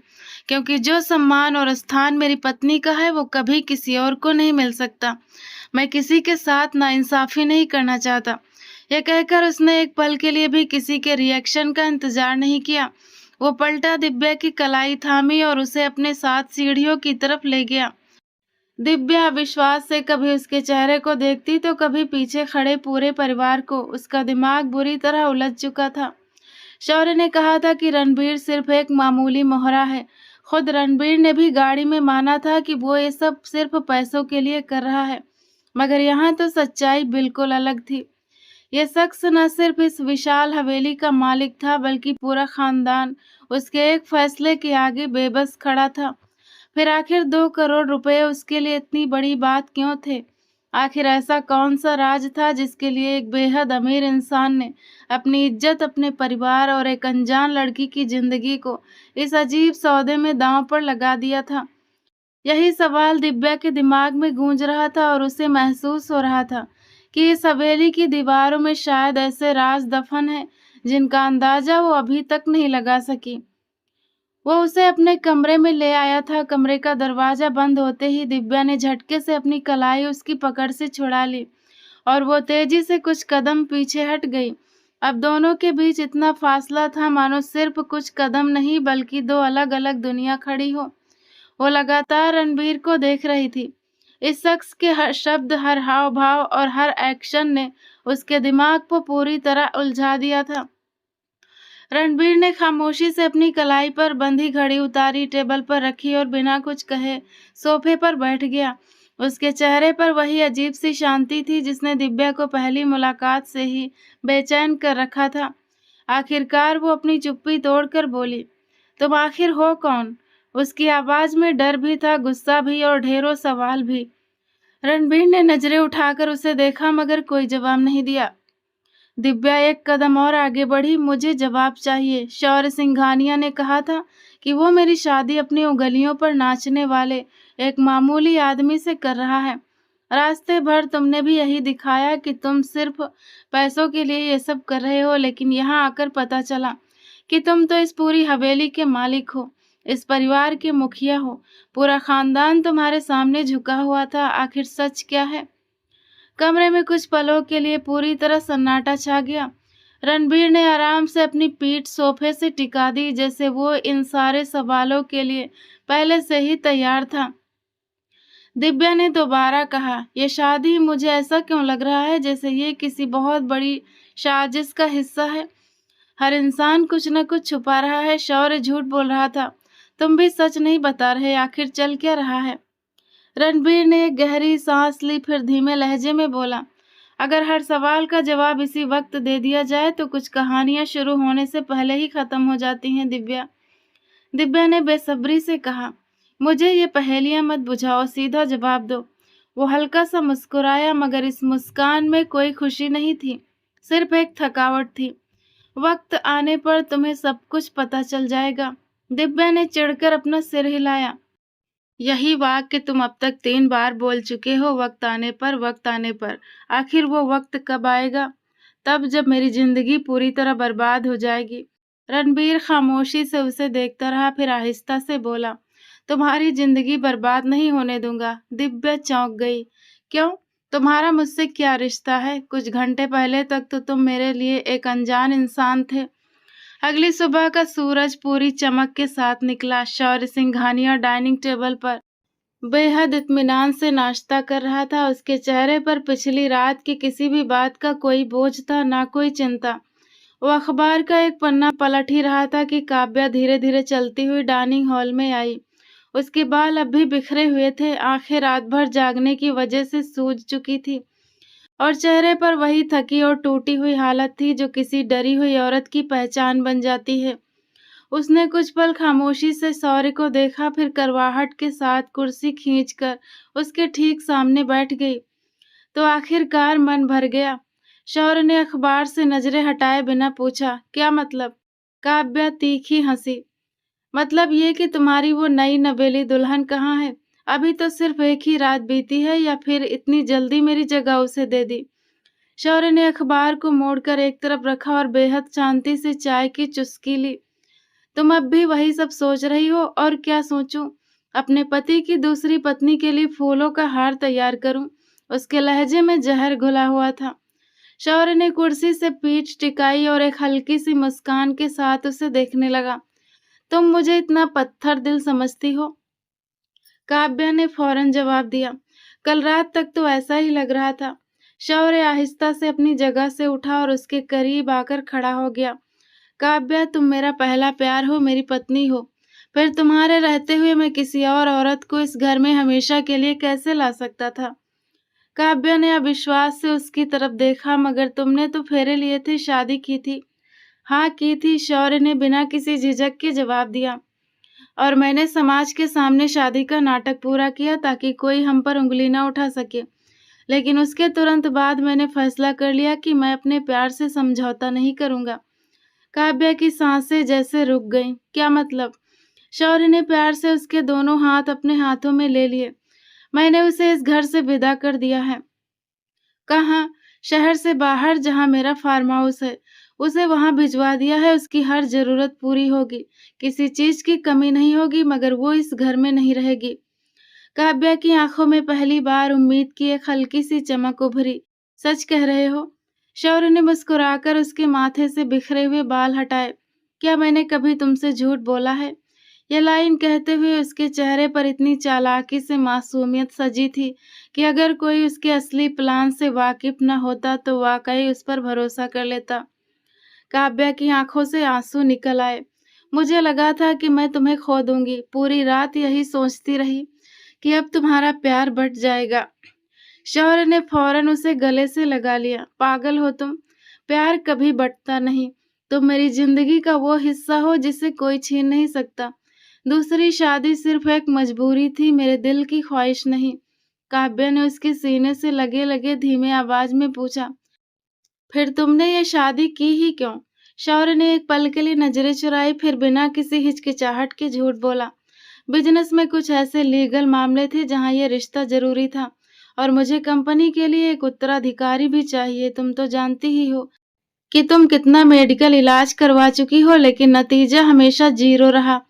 क्योंकि जो सम्मान और स्थान मेरी पत्नी का है, वो कभी किसी और को नहीं मिल सकता। मैं किसी के साथ नाइंसाफी नहीं करना चाहता। यह कहकर उसने एक पल के लिए भी किसी के रिएक्शन का इंतजार नहीं किया। वो पलटा, दिव्या की कलाई थामी और उसे अपने साथ सीढ़ियों की तरफ ले गया। दिव्या अविश्वास से कभी उसके चेहरे को देखती तो कभी पीछे खड़े पूरे परिवार को। उसका दिमाग बुरी तरह उलझ चुका था। शौर्य ने कहा था कि रणबीर सिर्फ एक मामूली मोहरा है। खुद रणबीर ने भी गाड़ी में माना था कि वो ये सब सिर्फ पैसों के लिए कर रहा है, मगर यहाँ तो सच्चाई बिल्कुल अलग थी। ये शख्स न सिर्फ इस विशाल हवेली का मालिक था, बल्कि पूरा खानदान उसके एक फैसले के आगे बेबस खड़ा था। फिर आखिर 2 करोड़ रुपए उसके लिए इतनी बड़ी बात क्यों थे? आखिर ऐसा कौन सा राज था जिसके लिए एक बेहद अमीर इंसान ने अपनी इज्जत, अपने परिवार और एक अनजान लड़की की जिंदगी को इस अजीब सौदे में दांव पर लगा दिया था? यही सवाल दिव्या के दिमाग में गूंज रहा था और उसे महसूस हो रहा था कि इस हवेली की दीवारों में शायद ऐसे राज दफन है जिनका अंदाजा वो अभी तक नहीं लगा सकी। वो उसे अपने कमरे में ले आया था। कमरे का दरवाजा बंद होते ही दिव्या ने झटके से अपनी कलाई उसकी पकड़ से छुड़ा ली और वो तेजी से कुछ कदम पीछे हट गई। अब दोनों के बीच इतना फासला था मानो सिर्फ कुछ कदम नहीं, बल्कि 2 अलग अलग दुनिया खड़ी हो। वो लगातार रणबीर को देख रही थी। इस शख्स के हर शब्द, हर हाव-भाव और हर एक्शन ने उसके दिमाग को पूरी तरह उलझा दिया था। रणबीर ने खामोशी से अपनी कलाई पर बंधी घड़ी उतारी, टेबल पर रखी और बिना कुछ कहे सोफे पर बैठ गया। उसके चेहरे पर वही अजीब सी शांति थी जिसने दिव्या को पहली मुलाकात से ही बेचैन कर रखा था। आखिरकार वो अपनी चुप्पी तोड़कर बोली, तुम आखिर हो कौन? उसकी आवाज में डर भी था, गुस्सा भी और ढेरों सवाल भी। रणबीर ने नजरें उठाकर उसे देखा मगर कोई जवाब नहीं दिया। दिव्या एक कदम और आगे बढ़ी। मुझे जवाब चाहिए। शौर्य सिंघानिया ने कहा था कि वो मेरी शादी अपनी उंगलियों पर नाचने वाले एक मामूली आदमी से कर रहा है। रास्ते भर तुमने भी यही दिखाया कि तुम सिर्फ पैसों के लिए ये सब कर रहे हो, लेकिन यहाँ आकर पता चला कि तुम तो इस पूरी हवेली के मालिक हो, इस परिवार के मुखिया हो। पूरा खानदान तुम्हारे सामने झुका हुआ था। आखिर सच क्या है? कमरे में कुछ पलों के लिए पूरी तरह सन्नाटा छा गया। रणबीर ने आराम से अपनी पीठ सोफे से टिका दी, जैसे वो इन सारे सवालों के लिए पहले से ही तैयार था। दिव्या ने दोबारा कहा, ये शादी मुझे ऐसा क्यों लग रहा है जैसे ये किसी बहुत बड़ी साजिश का हिस्सा है। हर इंसान कुछ न कुछ छुपा रहा है। शौर्य झूठ बोल रहा था, तुम भी सच नहीं बता रहे। आखिर चल क्या रहा है? रणबीर ने एक गहरी सांस ली, फिर धीमे लहजे में बोला, अगर हर सवाल का जवाब इसी वक्त दे दिया जाए तो कुछ कहानियां शुरू होने से पहले ही खत्म हो जाती हैं। दिव्या ने बेसब्री से कहा, मुझे ये पहेलियां मत बुझाओ, सीधा जवाब दो। वो हल्का सा मुस्कुराया, मगर इस मुस्कान में कोई खुशी नहीं थी, सिर्फ एक थकावट थी। वक्त आने पर तुम्हें सब कुछ पता चल जाएगा। दिव्या ने चिढ़कर अपना सिर हिलाया। यही वाक्य तुम अब तक 3 बार बोल चुके हो, वक्त आने पर, वक्त आने पर। आखिर वो वक्त कब आएगा? तब जब मेरी जिंदगी पूरी तरह बर्बाद हो जाएगी। रणबीर खामोशी से उसे देखता रहा, फिर आहिस्ता से बोला, तुम्हारी जिंदगी बर्बाद नहीं होने दूंगा। दिव्या चौंक गई। क्यों? तुम्हारा मुझसे क्या रिश्ता है? कुछ घंटे पहले तक तो तुम मेरे लिए एक अनजान इंसान थे। अगली सुबह का सूरज पूरी चमक के साथ निकला। शौर्य सिंघानिया डाइनिंग टेबल पर बेहद इत्मीनान से नाश्ता कर रहा था। उसके चेहरे पर पिछली रात की किसी भी बात का कोई बोझ था, ना कोई चिंता। वो अखबार का एक पन्ना पलट ही रहा था कि काव्या धीरे धीरे चलती हुई डाइनिंग हॉल में आई। उसके बाल अब भी बिखरे हुए थे, आंखें रात भर जागने की वजह से सूज चुकी थी और चेहरे पर वही थकी और टूटी हुई हालत थी जो किसी डरी हुई औरत की पहचान बन जाती है। उसने कुछ पल खामोशी से शौर्य को देखा, फिर करवाहट के साथ कुर्सी खींचकर उसके ठीक सामने बैठ गई। तो आखिरकार मन भर गया। शौर्य ने अखबार से नजरें हटाए बिना पूछा, क्या मतलब? काव्या तीखी हंसी। मतलब ये कि तुम्हारी वो नई नवेली दुल्हन कहाँ है? अभी तो सिर्फ एक ही रात बीती है, या फिर इतनी जल्दी मेरी जगह उसे दे दी? शौर्य ने अखबार को मोड़कर एक तरफ रखा और बेहद शांति से चाय की चुस्की ली। तुम अब भी वही सब सोच रही हो? और क्या सोचूं? अपने पति की दूसरी पत्नी के लिए फूलों का हार तैयार करूं? उसके लहजे में जहर घुला हुआ था। शौर्य ने कुर्सी से पीठ टिकाई और एक हल्की सी मुस्कान के साथ उसे देखने लगा। तुम मुझे इतना पत्थर दिल समझती हो? काव्या ने फौरन जवाब दिया, कल रात तक तो ऐसा ही लग रहा था। शौर्य आहिस्ता से अपनी जगह से उठा और उसके करीब आकर खड़ा हो गया। काव्या, तुम मेरा पहला प्यार हो, मेरी पत्नी हो। फिर तुम्हारे रहते हुए मैं किसी और औरत को इस घर में हमेशा के लिए कैसे ला सकता था? काव्या ने अविश्वास से उसकी तरफ देखा, मगर तुमने तो फेरे लिए थे, शादी की थी। हाँ की थी, शौर्य ने बिना किसी झिझक के जवाब दिया। और मैंने समाज के सामने शादी का नाटक पूरा किया ताकि कोई हम पर उंगली न उठा सके। लेकिन उसके तुरंत बाद मैंने फैसला कर लिया कि मैं अपने प्यार से समझौता नहीं करूंगा। काव्या की सांसें जैसे रुक गईं। क्या मतलब? शौर्य ने प्यार से उसके दोनों हाथ अपने हाथों में ले लिए। मैंने उसे इस घर से विदा कर दिया है। कहाँ? शहर से बाहर, जहाँ मेरा फार्म हाउस है। उसे वहां भिजवा दिया है। उसकी हर जरूरत पूरी होगी, किसी चीज की कमी नहीं होगी, मगर वो इस घर में नहीं रहेगी। काव्या की आंखों में पहली बार उम्मीद की एक हल्की सी चमक उभरी। सच कह रहे हो? शौर्य ने मुस्कुराकर उसके माथे से बिखरे हुए बाल हटाए। क्या मैंने कभी तुमसे झूठ बोला है? यह लाइन कहते हुए उसके चेहरे पर इतनी चालाकी से मासूमियत सजी थी कि अगर कोई उसके असली प्लान से वाकिफ न होता तो वाकई उस पर भरोसा कर लेता। काव्या की आंखों से आंसू निकल आए। मुझे लगा था कि मैं तुम्हें खो दूंगी। पूरी रात यही सोचती रही कि अब तुम्हारा प्यार बँट जाएगा। शौर्य ने फौरन उसे गले से लगा लिया। पागल हो तुम, प्यार कभी बँटता नहीं। तुम मेरी जिंदगी का वो हिस्सा हो जिसे कोई छीन नहीं सकता। दूसरी शादी सिर्फ एक मजबूरी थी, मेरे दिल की ख्वाहिश नहीं। काव्या ने उसके सीने से लगे लगे धीमे आवाज में पूछा, फिर तुमने ये शादी की ही क्यों? शौर्य ने एक पल के लिए नजरें चुराई, फिर बिना किसी हिचकिचाहट के झूठ बोला। बिजनेस में कुछ ऐसे लीगल मामले थे जहां ये रिश्ता जरूरी था और मुझे कंपनी के लिए एक उत्तराधिकारी भी चाहिए। तुम तो जानती ही हो कि तुम कितना मेडिकल इलाज करवा चुकी हो, लेकिन नतीजा हमेशा जीरो रहा।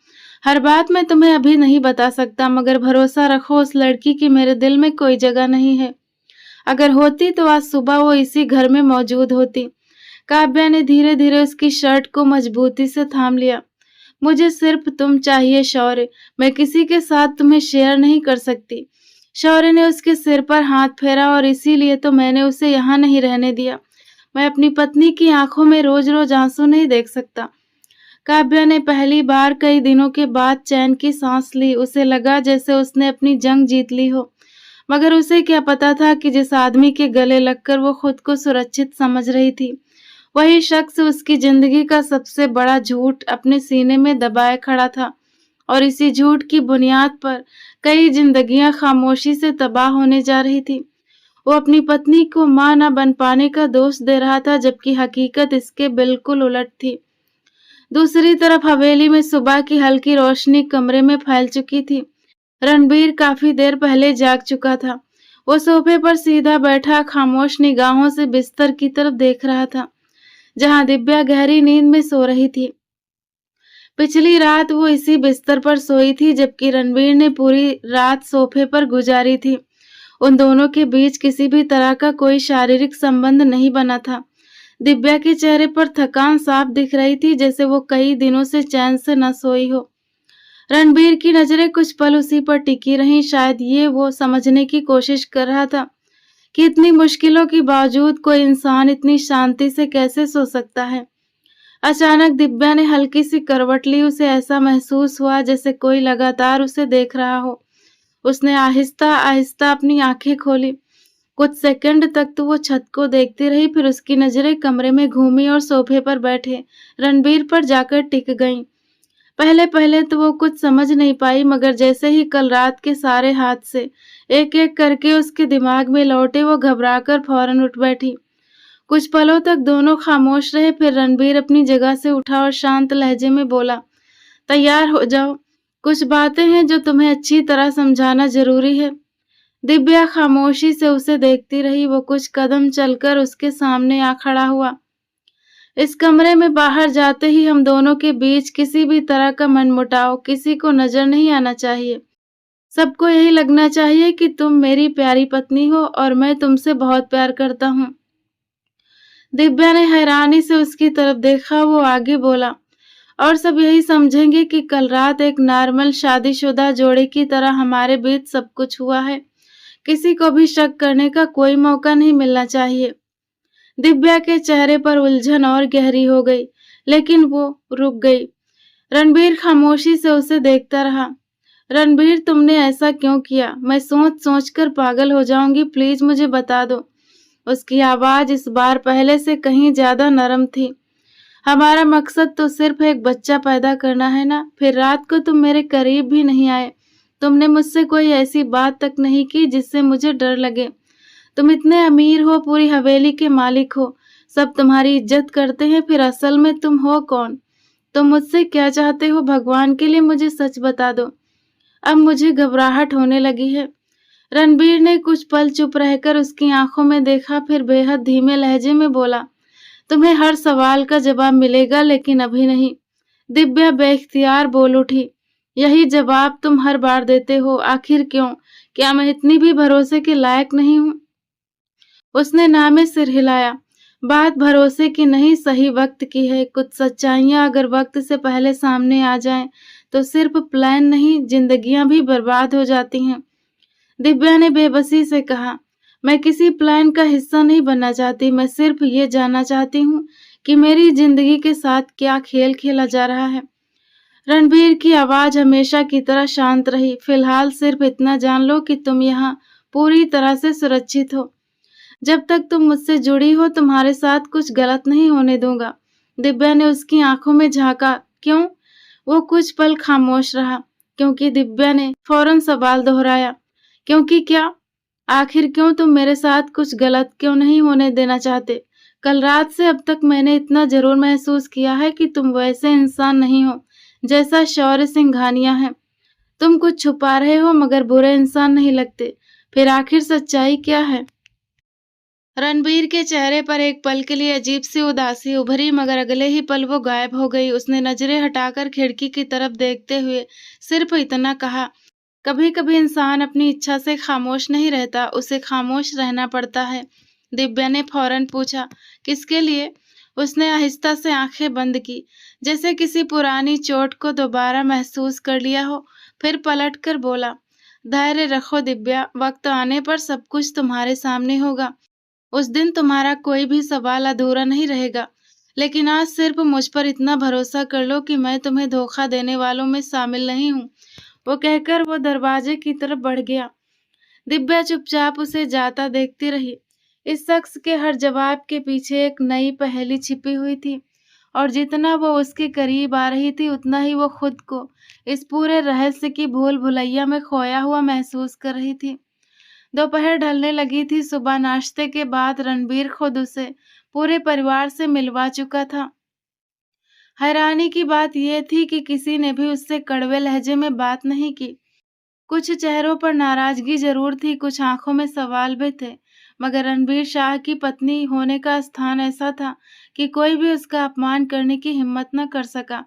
हर बात मैं तुम्हें अभी नहीं बता सकता, मगर भरोसा रखो उस लड़की की मेरे दिल में कोई जगह नहीं है। अगर होती तो आज सुबह वो इसी घर में मौजूद होती। काव्या ने धीरे धीरे उसकी शर्ट को मजबूती से थाम लिया। मुझे सिर्फ तुम चाहिए शौर्य, मैं किसी के साथ तुम्हें शेयर नहीं कर सकती। शौर्य ने उसके सिर पर हाथ फेरा, और इसीलिए तो मैंने उसे यहाँ नहीं रहने दिया। मैं अपनी पत्नी की आंखों में रोज रोज आंसू नहीं देख सकता। काव्या ने पहली बार कई दिनों के बाद चैन की सांस ली। उसे लगा जैसे उसने अपनी जंग जीत ली हो, मगर उसे क्या पता था कि जिस आदमी के गले लगकर वो खुद को सुरक्षित समझ रही थी, वही शख्स उसकी जिंदगी का सबसे बड़ा झूठ अपने सीने में दबाए खड़ा था। और इसी झूठ की बुनियाद पर कई जिंदगियां खामोशी से तबाह होने जा रही थी। वो अपनी पत्नी को मां न बन पाने का दोष दे रहा था, जबकि हकीकत इसके बिल्कुल उलट थी। दूसरी तरफ हवेली में सुबह की हल्की रोशनी कमरे में फैल चुकी थी। रणबीर काफी देर पहले जाग चुका था। वो सोफे पर सीधा बैठा खामोश निगाहों से बिस्तर की तरफ देख रहा था, जहां दिव्या गहरी नींद में सो रही थी। पिछली रात वो इसी बिस्तर पर सोई थी, जबकि रणबीर ने पूरी रात सोफे पर गुजारी थी। उन दोनों के बीच किसी भी तरह का कोई शारीरिक संबंध नहीं बना था। दिव्या के चेहरे पर थकान साफ दिख रही थी, जैसे वो कई दिनों से चैन से न सोई हो। रणबीर की नजरें कुछ पल उसी पर टिकी रहीं। शायद ये वो समझने की कोशिश कर रहा था कि इतनी मुश्किलों के बावजूद कोई इंसान इतनी शांति से कैसे सो सकता है। अचानक दिव्या ने हल्की सी करवट ली। उसे ऐसा महसूस हुआ जैसे कोई लगातार उसे देख रहा हो। उसने आहिस्ता आहिस्ता अपनी आंखें खोली। कुछ सेकंड तक तो वो छत को देखती रही, फिर उसकी नजरें कमरे में घूमी और सोफे पर बैठे रणबीर पर जाकर टिक गईं। पहले पहले तो वो कुछ समझ नहीं पाई, मगर जैसे ही कल रात के सारे हादसे एक एक करके उसके दिमाग में लौटे, वो घबराकर फौरन उठ बैठी। कुछ पलों तक दोनों खामोश रहे, फिर रणबीर अपनी जगह से उठा और शांत लहजे में बोला, तैयार हो जाओ, कुछ बातें हैं जो तुम्हें अच्छी तरह समझाना जरूरी है। दिव्या खामोशी से उसे देखती रही। वो कुछ कदम चलकर उसके सामने आ खड़ा हुआ। इस कमरे में बाहर जाते ही हम दोनों के बीच किसी भी तरह का मनमुटाव किसी को नजर नहीं आना चाहिए। सबको यही लगना चाहिए कि तुम मेरी प्यारी पत्नी हो और मैं तुमसे बहुत प्यार करता हूँ। दिव्या ने हैरानी से उसकी तरफ देखा। वो आगे बोला, और सब यही समझेंगे कि कल रात एक नॉर्मल शादीशुदा जोड़े की तरह हमारे बीच सब कुछ हुआ है। किसी को भी शक करने का कोई मौका नहीं मिलना चाहिए। दिव्या के चेहरे पर उलझन और गहरी हो गई, लेकिन वो रुक गई। रणबीर खामोशी से उसे देखता रहा। रणबीर, तुमने ऐसा क्यों किया? मैं सोच सोच कर पागल हो जाऊंगी, प्लीज मुझे बता दो। उसकी आवाज इस बार पहले से कहीं ज्यादा नरम थी। हमारा मकसद तो सिर्फ एक बच्चा पैदा करना है ना। फिर रात को तुम मेरे करीब भी नहीं आए। तुमने मुझसे कोई ऐसी बात तक नहीं की जिससे मुझे डर लगे। तुम इतने अमीर हो, पूरी हवेली के मालिक हो, सब तुम्हारी इज्जत करते हैं, फिर असल में तुम हो कौन? तुम मुझसे क्या चाहते हो? भगवान के लिए मुझे सच बता दो। अब मुझे घबराहट होने लगी है। रणबीर ने कुछ पल चुप रहकर उसकी आंखों में देखा, फिर बेहद धीमे लहजे में बोला, तुम्हें हर सवाल का जवाब मिलेगा, लेकिन अभी नहीं। दिव्या बेख्तियार बोल उठी, यही जवाब तुम हर बार देते हो, आखिर क्यों? क्या मैं इतनी भी भरोसे के लायक नहीं हूँ? उसने ना में सिर हिलाया। बात भरोसे की नहीं, सही वक्त की है। कुछ सच्चाइयां अगर वक्त से पहले सामने आ जाएं, तो सिर्फ प्लान नहीं, जिंदगियां भी बर्बाद हो जाती हैं। दिव्या ने बेबसी से कहा, मैं किसी प्लान का हिस्सा नहीं बनना चाहती, मैं सिर्फ ये जानना चाहती हूँ कि मेरी जिंदगी के साथ क्या खेल खेला जा रहा है। रणबीर की आवाज हमेशा की तरह शांत रही। फिलहाल सिर्फ इतना जान लो कि तुम यहाँ पूरी तरह से सुरक्षित हो। जब तक तुम मुझसे जुड़ी हो, तुम्हारे साथ कुछ गलत नहीं होने दूंगा। दिव्या ने उसकी आंखों में झांका। क्यों? वो कुछ पल खामोश रहा, क्योंकि दिव्या ने फौरन सवाल दोहराया। क्योंकि क्या? आखिर क्यों? तुम मेरे साथ कुछ गलत क्यों नहीं होने देना चाहते? कल रात से अब तक मैंने इतना जरूर महसूस किया है कि तुम वैसे इंसान नहीं हो जैसा शौर्य सिंघानिया है। तुम कुछ छुपा रहे हो, मगर बुरे इंसान नहीं लगते। फिर आखिर सच्चाई क्या है? रणबीर के चेहरे पर एक पल के लिए अजीब सी उदासी उभरी, मगर अगले ही पल वो गायब हो गई। उसने नजरें हटाकर खिड़की की तरफ देखते हुए सिर्फ इतना कहा, कभी कभी इंसान अपनी इच्छा से खामोश नहीं रहता, उसे खामोश रहना पड़ता है। दिव्या ने फौरन पूछा, किसके लिए? उसने आहिस्ता से आंखें बंद की, जैसे किसी पुरानी चोट को दोबारा महसूस कर लिया हो। फिर पलटकर बोला, धैर्य रखो दिव्या, वक्त आने पर सब कुछ तुम्हारे सामने होगा। उस दिन तुम्हारा कोई भी सवाल अधूरा नहीं रहेगा। लेकिन आज सिर्फ मुझ पर इतना भरोसा कर लो कि मैं तुम्हें धोखा देने वालों में शामिल नहीं हूँ। वो कहकर वो दरवाजे की तरफ बढ़ गया। दिव्या चुपचाप उसे जाता देखती रही। इस शख्स के हर जवाब के पीछे एक नई पहेली छिपी हुई थी, और जितना वो उसके करीब आ रही थी, उतना ही वो खुद को इस पूरे रहस्य की भूल भुलैया में खोया हुआ महसूस कर रही थी। दोपहर ढलने लगी थी। सुबह नाश्ते के बाद रणबीर खुद उसे पूरे परिवार से मिलवा चुका था। हैरानी की बात यह थी कि किसी ने भी उससे कड़वे लहजे में बात नहीं की। कुछ चेहरों पर नाराजगी जरूर थी, कुछ आंखों में सवाल भी थे, मगर रणबीर शाह की पत्नी होने का स्थान ऐसा था कि कोई भी उसका अपमान करने की हिम्मत न कर सका।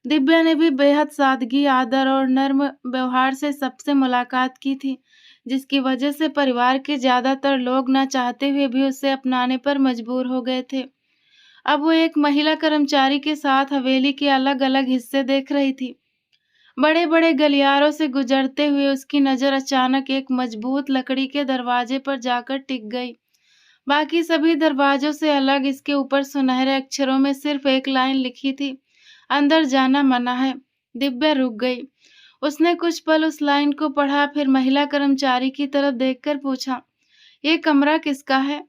दिव्या ने भी बेहद सादगी, आदर और नर्म व्यवहार से सबसे मुलाकात की थी, जिसकी वजह से परिवार के ज्यादातर लोग न चाहते हुए भी उसे अपनाने पर मजबूर हो गए थे। अब वो एक महिला कर्मचारी के साथ हवेली के अलग अलग हिस्से देख रही थी। बड़े बड़े गलियारों से गुजरते हुए उसकी नजर अचानक एक मजबूत लकड़ी के दरवाजे पर जाकर टिक गई। बाकी सभी दरवाजों से अलग इसके ऊपर सुनहरे अक्षरों में सिर्फ एक लाइन लिखी थी, अंदर जाना मना है। दिव्या रुक गई। उसने कुछ पल उस लाइन को पढ़ा, फिर महिला कर्मचारी की तरफ देखकर पूछा, ये कमरा किसका है?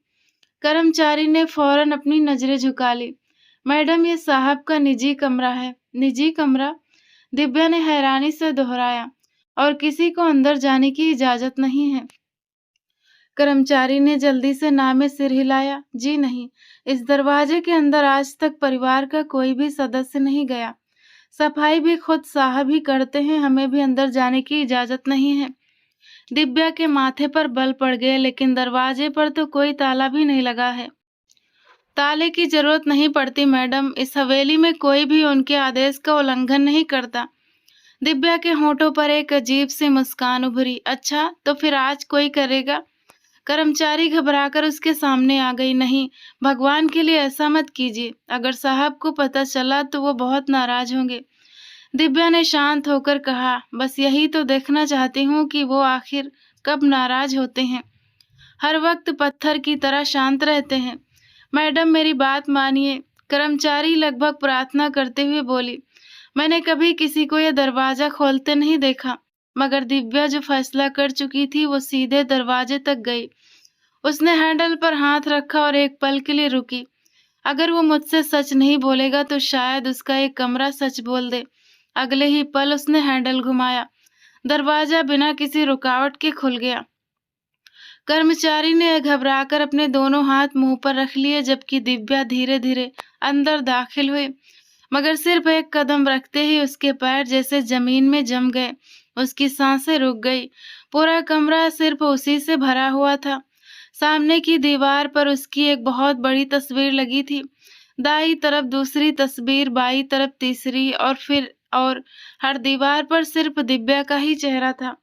कर्मचारी ने फौरन अपनी नजरें झुका ली। मैडम, ये साहब का निजी कमरा है। निजी कमरा? दिव्या ने हैरानी से दोहराया। और किसी को अंदर जाने की इजाजत नहीं है? कर्मचारी ने जल्दी से ना में सिर हिलाया। जी नहीं, इस दरवाजे के अंदर आज तक परिवार का कोई भी सदस्य नहीं गया। सफाई भी खुद साहब ही करते हैं, हमें भी अंदर जाने की इजाजत नहीं है। दिव्या के माथे पर बल पड़ गए, लेकिन दरवाजे पर तो कोई ताला भी नहीं लगा है। ताले की जरूरत नहीं पड़ती मैडम, इस हवेली में कोई भी उनके आदेश का उल्लंघन नहीं करता। दिव्या के होठों पर एक अजीब सी मुस्कान उभरी। अच्छा, तो फिर आज कोई करेगा? कर्मचारी घबराकर उसके सामने आ गई। नहीं, भगवान के लिए ऐसा मत कीजिए, अगर साहब को पता चला तो वो बहुत नाराज होंगे। दिव्या ने शांत होकर कहा, बस यही तो देखना चाहती हूँ कि वो आखिर कब नाराज होते हैं। हर वक्त पत्थर की तरह शांत रहते हैं। मैडम, मेरी बात मानिए, कर्मचारी लगभग प्रार्थना करते हुए बोली। मैंने कभी किसी को यह दरवाजा खोलते नहीं देखा, मगर दिव्या जो फैसला कर चुकी थी वो सीधे दरवाजे तक गई। उसने हैंडल पर हाथ रखा और एक पल के लिए रुकी। अगर वो मुझसे सच नहीं बोलेगा तो शायद उसका एक कमरा सच बोल दे। अगले ही पल उसने हैंडल घुमाया। दरवाजा बिना किसी रुकावट के खुल गया। कर्मचारी ने घबराकर अपने दोनों हाथ मुंह पर रख लिए, जबकि दिव्या धीरे धीरे अंदर दाखिल हुई। मगर सिर्फ एक कदम रखते ही उसके पैर जैसे जमीन में जम गए। उसकी सांसें रुक गई। पूरा कमरा सिर्फ उसी से भरा हुआ था। सामने की दीवार पर उसकी एक बहुत बड़ी तस्वीर लगी थी। दाईं तरफ दूसरी तस्वीर, बाईं तरफ तीसरी, और हर दीवार पर सिर्फ दिव्या का ही चेहरा था।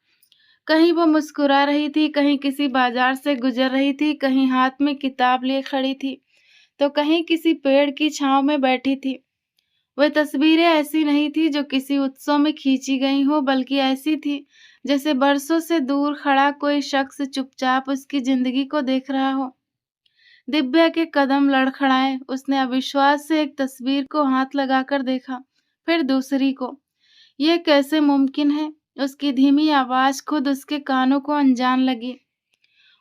कहीं वो मुस्कुरा रही थी, कहीं किसी बाजार से गुजर रही थी, कहीं हाथ में किताब लिए खड़ी थी, तो कहीं किसी पेड़ की छांव में बैठी थी। वह तस्वीरें ऐसी नहीं थी जो किसी उत्सव में खींची गई हो, बल्कि ऐसी थी जैसे बरसों से दूर खड़ा कोई शख्स चुपचाप उसकी जिंदगी को देख रहा हो। दिव्या के कदम लड़खड़ाए। उसने अविश्वास से एक तस्वीर को हाथ लगाकर देखा, फिर दूसरी को। ये कैसे मुमकिन है? उसकी धीमी आवाज खुद उसके कानों को अनजान लगी।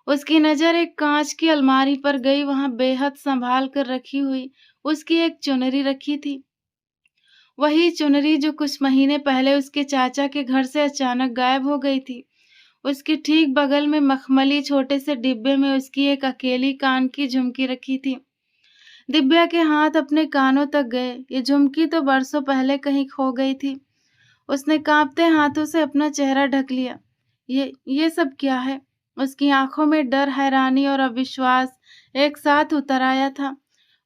उसकी नजर एक कांच की अलमारी पर गई। वहां बेहद संभाल कर रखी हुई उसकी एक चुनरी रखी थी। वही चुनरी जो कुछ महीने पहले उसके चाचा के घर से अचानक गायब हो गई थी। उसके ठीक बगल में मखमली छोटे से डिब्बे में उसकी एक अकेली कान की झुमकी रखी थी। दिव्या के हाथ अपने कानों तक गए। ये झुमकी तो बरसों पहले कहीं खो गई थी। उसने कांपते हाथों से अपना चेहरा ढक लिया। ये सब क्या है? उसकी आंखों में डर, हैरानी और अविश्वास एक साथ उतर आया था।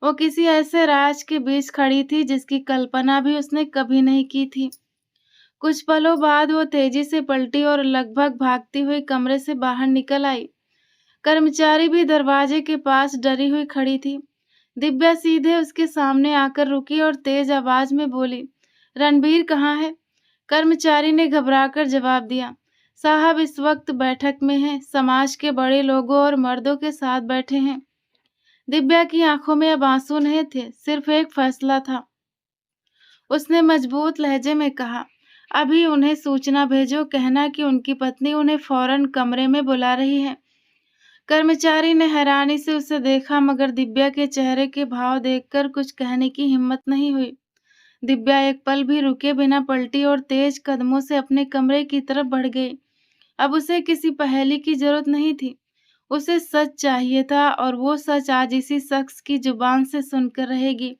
वो किसी ऐसे राज के बीच खड़ी थी जिसकी कल्पना भी उसने कभी नहीं की थी। कुछ पलों बाद वो तेजी से पलटी और लगभग भागती हुई कमरे से बाहर निकल आई। कर्मचारी भी दरवाजे के पास डरी हुई खड़ी थी। दिव्या सीधे उसके सामने आकर रुकी और तेज आवाज में बोली, रणबीर कहाँ है? कर्मचारी ने घबराकर जवाब दिया, साहब इस वक्त बैठक में हैं, समाज के बड़े लोगों और मर्दों के साथ बैठे हैं। दिव्या की आंखों में अब आंसू नहीं थे, सिर्फ एक फैसला था। उसने मजबूत लहजे में कहा, अभी उन्हें सूचना भेजो, कहना कि उनकी पत्नी उन्हें फौरन कमरे में बुला रही है। कर्मचारी ने हैरानी से उसे देखा, मगर दिव्या के चेहरे के भाव देखकर कुछ कहने की हिम्मत नहीं हुई। दिव्या एक पल भी रुके बिना पलटी और तेज कदमों से अपने कमरे की तरफ बढ़ गई। अब उसे किसी पहेली की जरूरत नहीं थी। उसे सच चाहिए था, और वो सच आज इसी शख्स की जुबान से सुनकर रहेगी।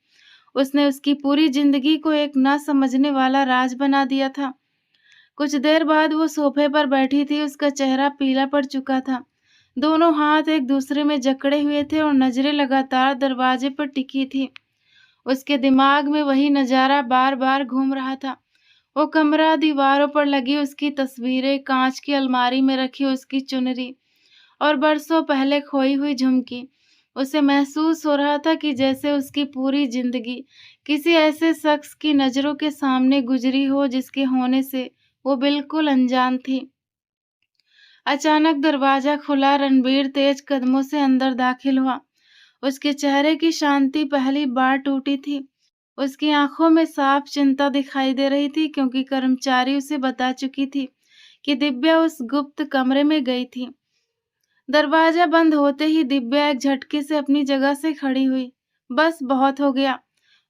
उसने उसकी पूरी जिंदगी को एक ना समझने वाला राज बना दिया था। कुछ देर बाद वो सोफे पर बैठी थी। उसका चेहरा पीला पड़ चुका था। दोनों हाथ एक दूसरे में जकड़े हुए थे और नजरें लगातार दरवाजे पर टिकी थी। उसके दिमाग में वही नजारा बार बार घूम रहा था। वो कमरा, दीवारों पर लगी उसकी तस्वीरें, कांच की अलमारी में रखी उसकी चुनरी और बरसों पहले खोई हुई झुमकी। उसे महसूस हो रहा था कि जैसे उसकी पूरी जिंदगी किसी ऐसे शख्स की नजरों के सामने गुजरी हो जिसके होने से वो बिल्कुल अनजान थी। अचानक दरवाजा खुला। रणबीर तेज कदमों से अंदर दाखिल हुआ। उसके चेहरे की शांति पहली बार टूटी थी। उसकी आंखों में साफ चिंता दिखाई दे रही थी, क्योंकि कर्मचारी उसे बता चुकी थी कि दिव्या उस गुप्त कमरे में गई थी। दरवाजा बंद होते ही दिव्या एक झटके से अपनी जगह से खड़ी हुई। बस बहुत हो गया।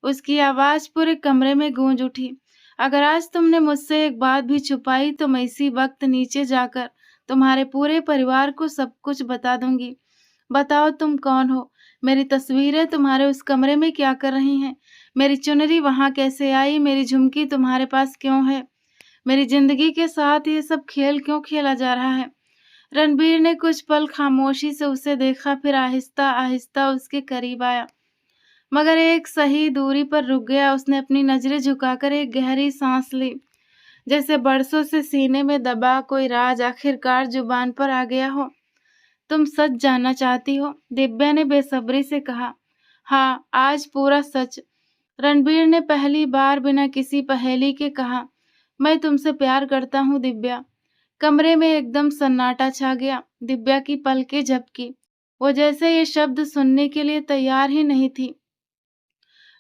उसकी आवाज पूरे कमरे में गूंज उठी। अगर आज तुमने मुझसे एक बात भी छुपाई तो मैं इसी वक्त नीचे जाकर तुम्हारे पूरे परिवार को सब कुछ बता दूंगी। बताओ तुम कौन हो? मेरी तस्वीरें तुम्हारे उस कमरे में क्या कर रही हैं? मेरी चुनरी वहां कैसे आई? मेरी झुमकी तुम्हारे पास क्यों है? मेरी जिंदगी के साथ ये सब खेल क्यों खेला जा रहा है? रणबीर ने कुछ पल खामोशी से उसे देखा, फिर आहिस्ता आहिस्ता उसके करीब आया, मगर एक सही दूरी पर रुक गया। उसने अपनी नजरें झुकाकर एक गहरी सांस ली, जैसे बरसों से सीने में दबा कोई राज आखिरकार जुबान पर आ गया हो। तुम सच जानना चाहती हो? दिव्या ने बेसब्री से कहा। हाँ, आज पूरा सच। रणबीर ने पहली बार बिना किसी पहेली के कहा, मैं तुमसे प्यार करता हूँ दिव्या। कमरे में एकदम सन्नाटा छा गया। दिव्या की पलकें झपकी। वो जैसे ये शब्द सुनने के लिए तैयार ही नहीं थी।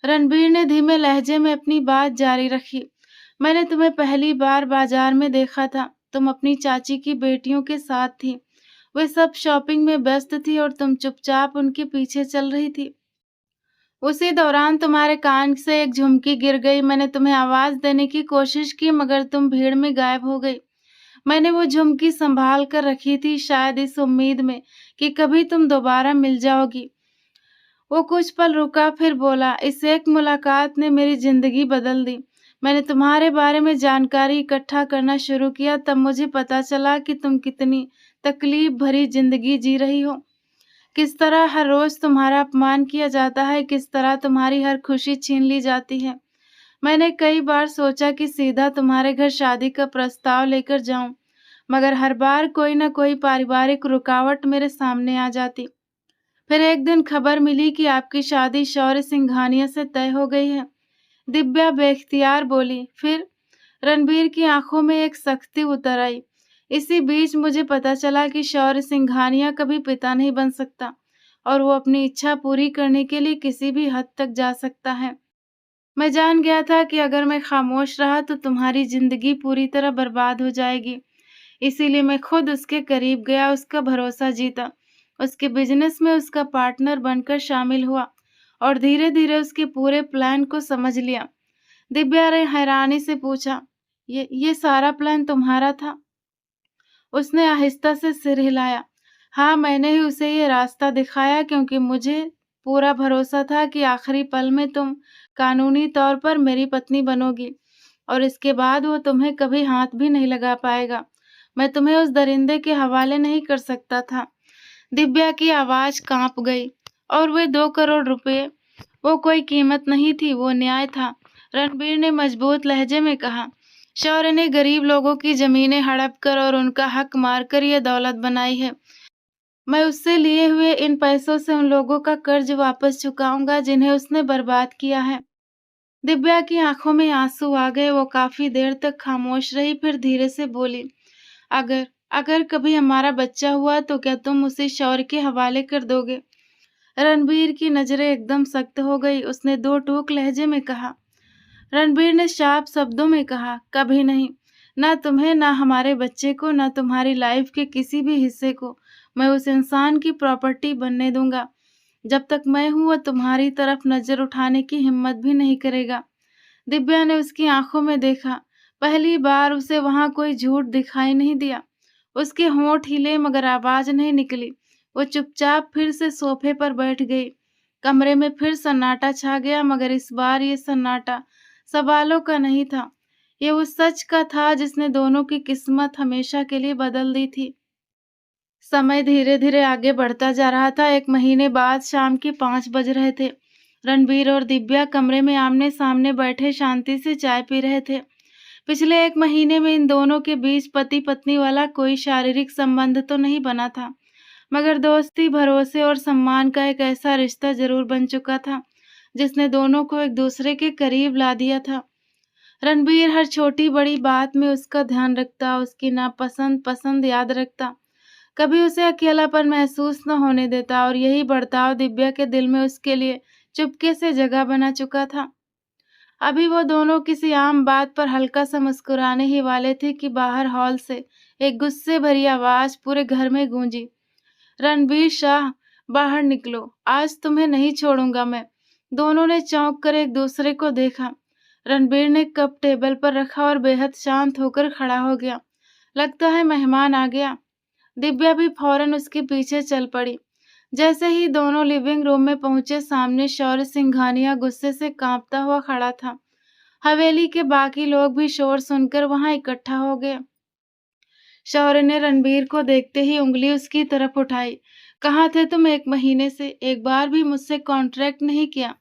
रणबीर ने धीमे लहजे में अपनी बात जारी रखी। मैंने तुम्हें पहली बार बाजार में देखा था। तुम अपनी चाची की बेटियों के साथ थी। वे सब शॉपिंग में व्यस्त थी और तुम चुपचाप उनके पीछे चल रही थी। उसी दौरान तुम्हारे कान से एक झुमकी गिर गई। मैंने तुम्हें आवाज देने की कोशिश की, मगर तुम भीड़ में गायब हो गई। मैंने वो झुमकी संभाल कर रखी थी, शायद इस उम्मीद में कि कभी तुम दोबारा मिल जाओगी। वो कुछ पल रुका, फिर बोला, इस एक मुलाकात ने मेरी जिंदगी बदल दी। मैंने तुम्हारे बारे में जानकारी इकट्ठा करना शुरू किया, तब मुझे पता चला कि तुम कितनी तकलीफ भरी जिंदगी जी रही हो। किस तरह हर रोज तुम्हारा अपमान किया जाता है, किस तरह तुम्हारी हर खुशी छीन ली जाती है। मैंने कई बार सोचा कि सीधा तुम्हारे घर शादी का प्रस्ताव लेकर जाऊं, मगर हर बार कोई न कोई पारिवारिक रुकावट मेरे सामने आ जाती। फिर एक दिन खबर मिली कि आपकी शादी शौर्य सिंघानिया से तय हो गई है। दिव्या बेख्तियार बोली। फिर रणबीर की आंखों में एक सख्ती उतर आई। इसी बीच मुझे पता चला कि शौर्य सिंघानिया कभी पिता नहीं बन सकता और वो अपनी इच्छा पूरी करने के लिए किसी भी हद तक जा सकता है। मैं जान गया था कि अगर मैं खामोश रहा तो तुम्हारी जिंदगी पूरी तरह बर्बाद हो जाएगी। इसीलिए मैं खुद उसके करीब गया, उसका भरोसा जीता, उसके बिजनेस में उसका पार्टनर बनकर शामिल हुआ और धीरे-धीरे उसके पूरे प्लान को समझ लिया। दिव्या ने हैरानी से पूछा, ये सारा प्लान तुम्हारा था? उसने आहिस्ता से सिर हिलाया। हाँ, मैंने ही उसे ये रास्ता दिखाया क्योंकि मुझे पूरा भरोसा था कि आखिरी पल में तुम कानूनी तौर पर मेरी पत्नी बनोगी और इसके बाद वो तुम्हें कभी हाथ भी नहीं लगा पाएगा। मैं तुम्हें उस दरिंदे के हवाले नहीं कर सकता था। दिव्या की आवाज कांप गई। और वे 2 करोड़ रुपए, वो कोई कीमत नहीं थी, वो न्याय था। रणबीर ने मजबूत लहजे में कहा। शौर्य ने गरीब लोगों की जमीनें हड़प कर और उनका हक मारकर ये दौलत बनाई है। मैं उससे लिए हुए इन पैसों से उन लोगों का कर्ज वापस चुकाऊंगा जिन्हें उसने बर्बाद किया है। दिव्या की आंखों में आंसू आ गए। वो काफी देर तक खामोश रही, फिर धीरे से बोली, अगर अगर कभी हमारा बच्चा हुआ तो क्या तुम उसे शौर्य के हवाले कर दोगे? रणबीर की नजरें एकदम सख्त हो गई। उसने 2 टूक लहजे में कहा। रणबीर ने साफ शब्दों में कहा, कभी नहीं। ना तुम्हें, ना हमारे बच्चे को, ना तुम्हारी लाइफ के किसी भी हिस्से को मैं उस इंसान की प्रॉपर्टी बनने दूंगा। जब तक मैं हूं वो तुम्हारी तरफ नजर उठाने की हिम्मत भी नहीं करेगा। दिव्या ने उसकी आंखों में देखा। पहली बार उसे वहां कोई झूठ दिखाई नहीं दिया। उसके होंठ हिले मगर आवाज नहीं निकली। वो चुपचाप फिर से सोफे पर बैठ गई। कमरे में फिर सन्नाटा छा गया, मगर इस बार ये सन्नाटा सवालों का नहीं था। ये उस सच का था जिसने दोनों की किस्मत हमेशा के लिए बदल दी थी। समय धीरे-धीरे आगे बढ़ता जा रहा था। 1 महीने बाद शाम के 5 बज रहे थे। रणबीर और दिव्या कमरे में आमने-सामने बैठे शांति से चाय पी रहे थे। पिछले 1 महीने में इन दोनों के बीच पति-पत्नी वाला कोई शारीरिक संबंध तो नहीं बना था, मगर दोस्ती, भरोसे और सम्मान का एक ऐसा रिश्ता ज़रूर बन चुका था, जिसने दोनों को एक-दूसरे के करीब ला दिया था। रणबीर हर छोटी-बड़ी बात में उसका ध्यान रखता, उसकी नापसंद पसंद याद रखता, कभी उसे अकेलापन महसूस न होने देता और यही बर्ताव दिव्या के दिल में उसके लिए चुपके से जगह बना चुका था। अभी वो दोनों किसी आम बात पर हल्का सा मुस्कुराने ही वाले थे कि बाहर हॉल से एक गुस्से भरी आवाज पूरे घर में गूंजी। रणबीर शाह, बाहर निकलो, आज तुम्हें नहीं छोड़ूंगा मैं। दोनों ने चौंक कर एक दूसरे को देखा। रणबीर ने कप टेबल पर रखा और बेहद शांत होकर खड़ा हो गया। लगता है मेहमान आ गया। दिव्या भी फौरन उसके पीछे चल पड़ी। जैसे ही दोनों लिविंग रूम में पहुंचे, सामने शौर्य सिंघानिया गुस्से से कांपता हुआ खड़ा था। हवेली के बाकी लोग भी शोर सुनकर वहां इकट्ठा हो गए। शौर्य ने रणबीर को देखते ही उंगली उसकी तरफ उठाई। कहाँ थे तुम 1 महीने से? एक बार भी मुझसे कॉन्ट्रैक्ट नहीं किया।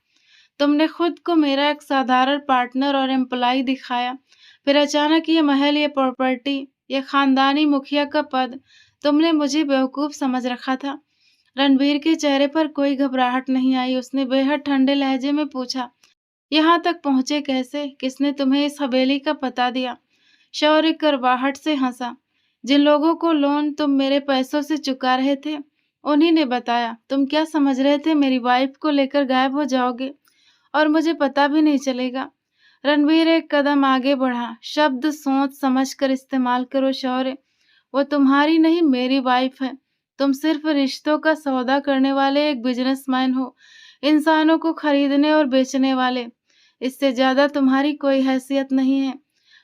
तुमने खुद को मेरा एक साधारण पार्टनर और एम्प्लॉय दिखाया। फिर अचानक ये महल, ये प्रॉपर्टी, ये खानदानी मुखिया का पद। तुमने मुझे बेवकूफ समझ रखा था। रणबीर के चेहरे पर कोई घबराहट नहीं आई। उसने बेहद ठंडे लहजे में पूछा, यहाँ तक पहुंचे कैसे? किसने तुम्हें इस हवेली का पता दिया? शौर्य करवाहट से हंसा। जिन लोगों को लोन तुम मेरे पैसों से चुका रहे थे, उन्हीं ने बताया। तुम क्या समझ रहे थे मेरी वाइफ को लेकर गायब हो जाओगे और मुझे पता भी नहीं चलेगा? रणबीर एक कदम आगे बढ़ा। शब्द सोच समझ कर इस्तेमाल करो शौर्य। वो तुम्हारी नहीं, मेरी वाइफ है। तुम सिर्फ रिश्तों का सौदा करने वाले एक बिजनेसमैन हो, इंसानों को खरीदने और बेचने वाले। इससे ज्यादा तुम्हारी कोई हैसियत नहीं है।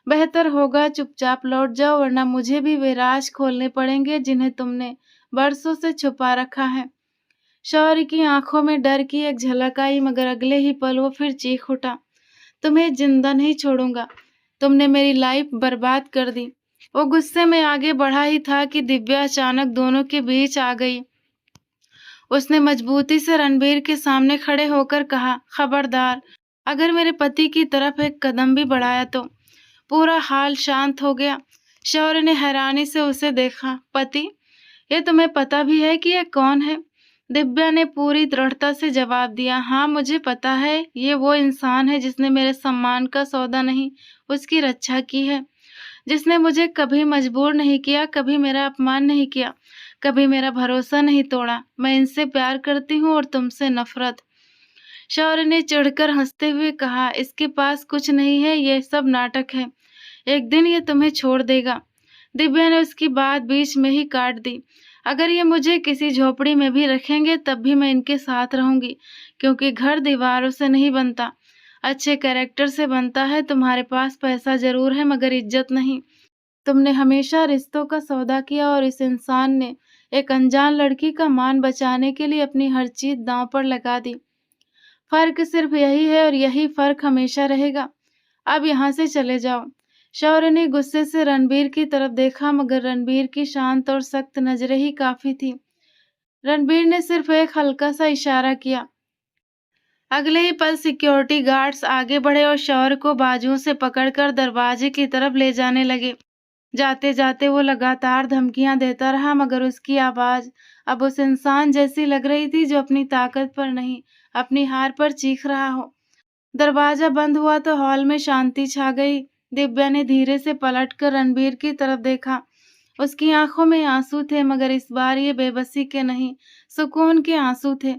बेहतर होगा चुपचाप लौट जाओ, वरना मुझे भी वे राज खोलने पड़ेंगे जिन्हें तुमने बरसों से छुपा रखा है। शौर्य की आंखों में डर की एक झलक आई, मगर अगले ही पल वो फिर चीख उठा, तुम्हें जिंदा नहीं छोड़ूंगा। तुमने मेरी लाइफ बर्बाद कर दी। वो गुस्से में आगे बढ़ा ही था कि दिव्या अचानक दोनों के बीच आ गई। उसने मजबूती से रणबीर के सामने खड़े होकर कहा, खबरदार, अगर मेरे पति की तरफ एक कदम भी बढ़ाया तो। पूरा हाल शांत हो गया। शौर्य ने हैरानी से उसे देखा। पति? ये तुम्हें पता भी है कि ये कौन है? दिव्या ने पूरी दृढ़ता से जवाब दिया, हाँ मुझे पता है, ये वो इंसान है जिसने मेरे सम्मान का सौदा नहीं, उसकी रक्षा की है। जिसने मुझे कभी मजबूर नहीं किया, कभी मेरा अपमान नहीं किया, कभी मेरा भरोसा नहीं तोड़ा। मैं इनसे प्यार करती हूँ और तुमसे नफ़रत। शौर्य ने चिढ़कर हँसते हुए कहा, इसके पास कुछ नहीं है, ये सब नाटक है। एक दिन ये तुम्हें छोड़ देगा। दिव्या ने उसकी बात बीच में ही काट दी। अगर ये मुझे किसी झोपड़ी में भी रखेंगे तब भी मैं इनके साथ रहूंगी, क्योंकि घर दीवारों से नहीं बनता, अच्छे कैरेक्टर से बनता है। तुम्हारे पास पैसा जरूर है मगर इज्जत नहीं। तुमने हमेशा रिश्तों का सौदा किया और इस इंसान ने एक अनजान लड़की का मान बचाने के लिए अपनी हर चीज दांव पर लगा दी। फर्क सिर्फ यही है और यही फर्क हमेशा रहेगा। अब यहाँ से चले जाओ। शौर्य ने गुस्से से रणबीर की तरफ देखा मगर रणबीर की शांत और सख्त नजरें ही काफी थी। रणबीर ने सिर्फ एक हल्का सा इशारा किया। अगले ही पल सिक्योरिटी गार्ड्स आगे बढ़े और शौर्य को बाजुओं से पकड़कर दरवाजे की तरफ ले जाने लगे। जाते जाते वो लगातार धमकियां देता रहा मगर उसकी आवाज अब उस इंसान जैसी लग रही थी जो अपनी ताकत पर नहीं, अपनी हार पर चीख रहा हो। दरवाजा बंद हुआ तो हॉल में शांति छा गई। दिव्या ने धीरे से पलटकर रणबीर की तरफ देखा। उसकी आंखों में आंसू थे मगर इस बार ये बेबसी के नहीं, सुकून के आंसू थे।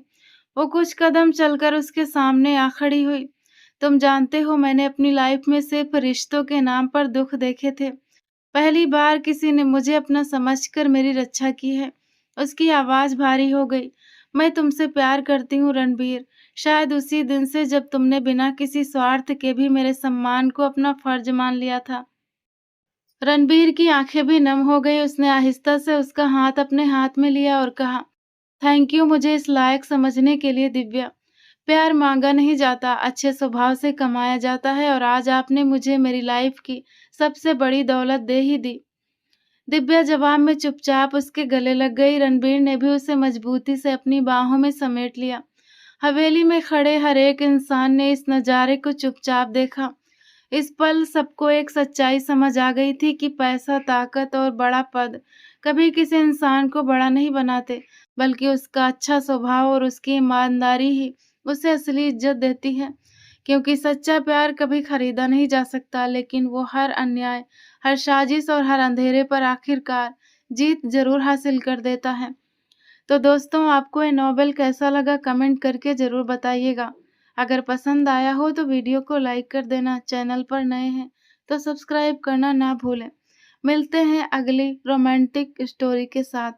वो कुछ कदम चलकर उसके सामने आ खड़ी हुई। तुम जानते हो, मैंने अपनी लाइफ में सिर्फ रिश्तों के नाम पर दुख देखे थे। पहली बार किसी ने मुझे अपना समझकर मेरी रक्षा की है। उसकी आवाज भारी हो गई। मैं तुमसे प्यार करती हूँ रणबीर। शायद उसी दिन से जब तुमने बिना किसी स्वार्थ के भी मेरे सम्मान को अपना फर्ज मान लिया था। रणबीर की आंखें भी नम हो गई। उसने आहिस्ता से उसका हाथ अपने हाथ में लिया और कहा, थैंक यू मुझे इस लायक समझने के लिए दिव्या। प्यार मांगा नहीं जाता, अच्छे स्वभाव से कमाया जाता है और आज आपने मुझे मेरी लाइफ की सबसे बड़ी दौलत दे ही दी। दिव्या जवाब में चुपचाप उसके गले लग गई। रणबीर ने भी उसे मजबूती से अपनी बाहों में समेट लिया। हवेली में खड़े हर एक इंसान ने इस नजारे को चुपचाप देखा। इस पल सबको एक सच्चाई समझ आ गई थी कि पैसा, ताकत और बड़ा पद कभी किसी इंसान को बड़ा नहीं बनाते, बल्कि उसका अच्छा स्वभाव और उसकी ईमानदारी ही उसे असली इज्जत देती है। क्योंकि सच्चा प्यार कभी खरीदा नहीं जा सकता, लेकिन वो हर अन्याय, हर साजिश और हर अंधेरे पर आखिरकार जीत जरूर हासिल कर देता है। तो दोस्तों, आपको ये नॉवेल कैसा लगा कमेंट करके ज़रूर बताइएगा। अगर पसंद आया हो तो वीडियो को लाइक कर देना। चैनल पर नए हैं तो सब्सक्राइब करना ना भूलें। मिलते हैं अगली रोमांटिक स्टोरी के साथ।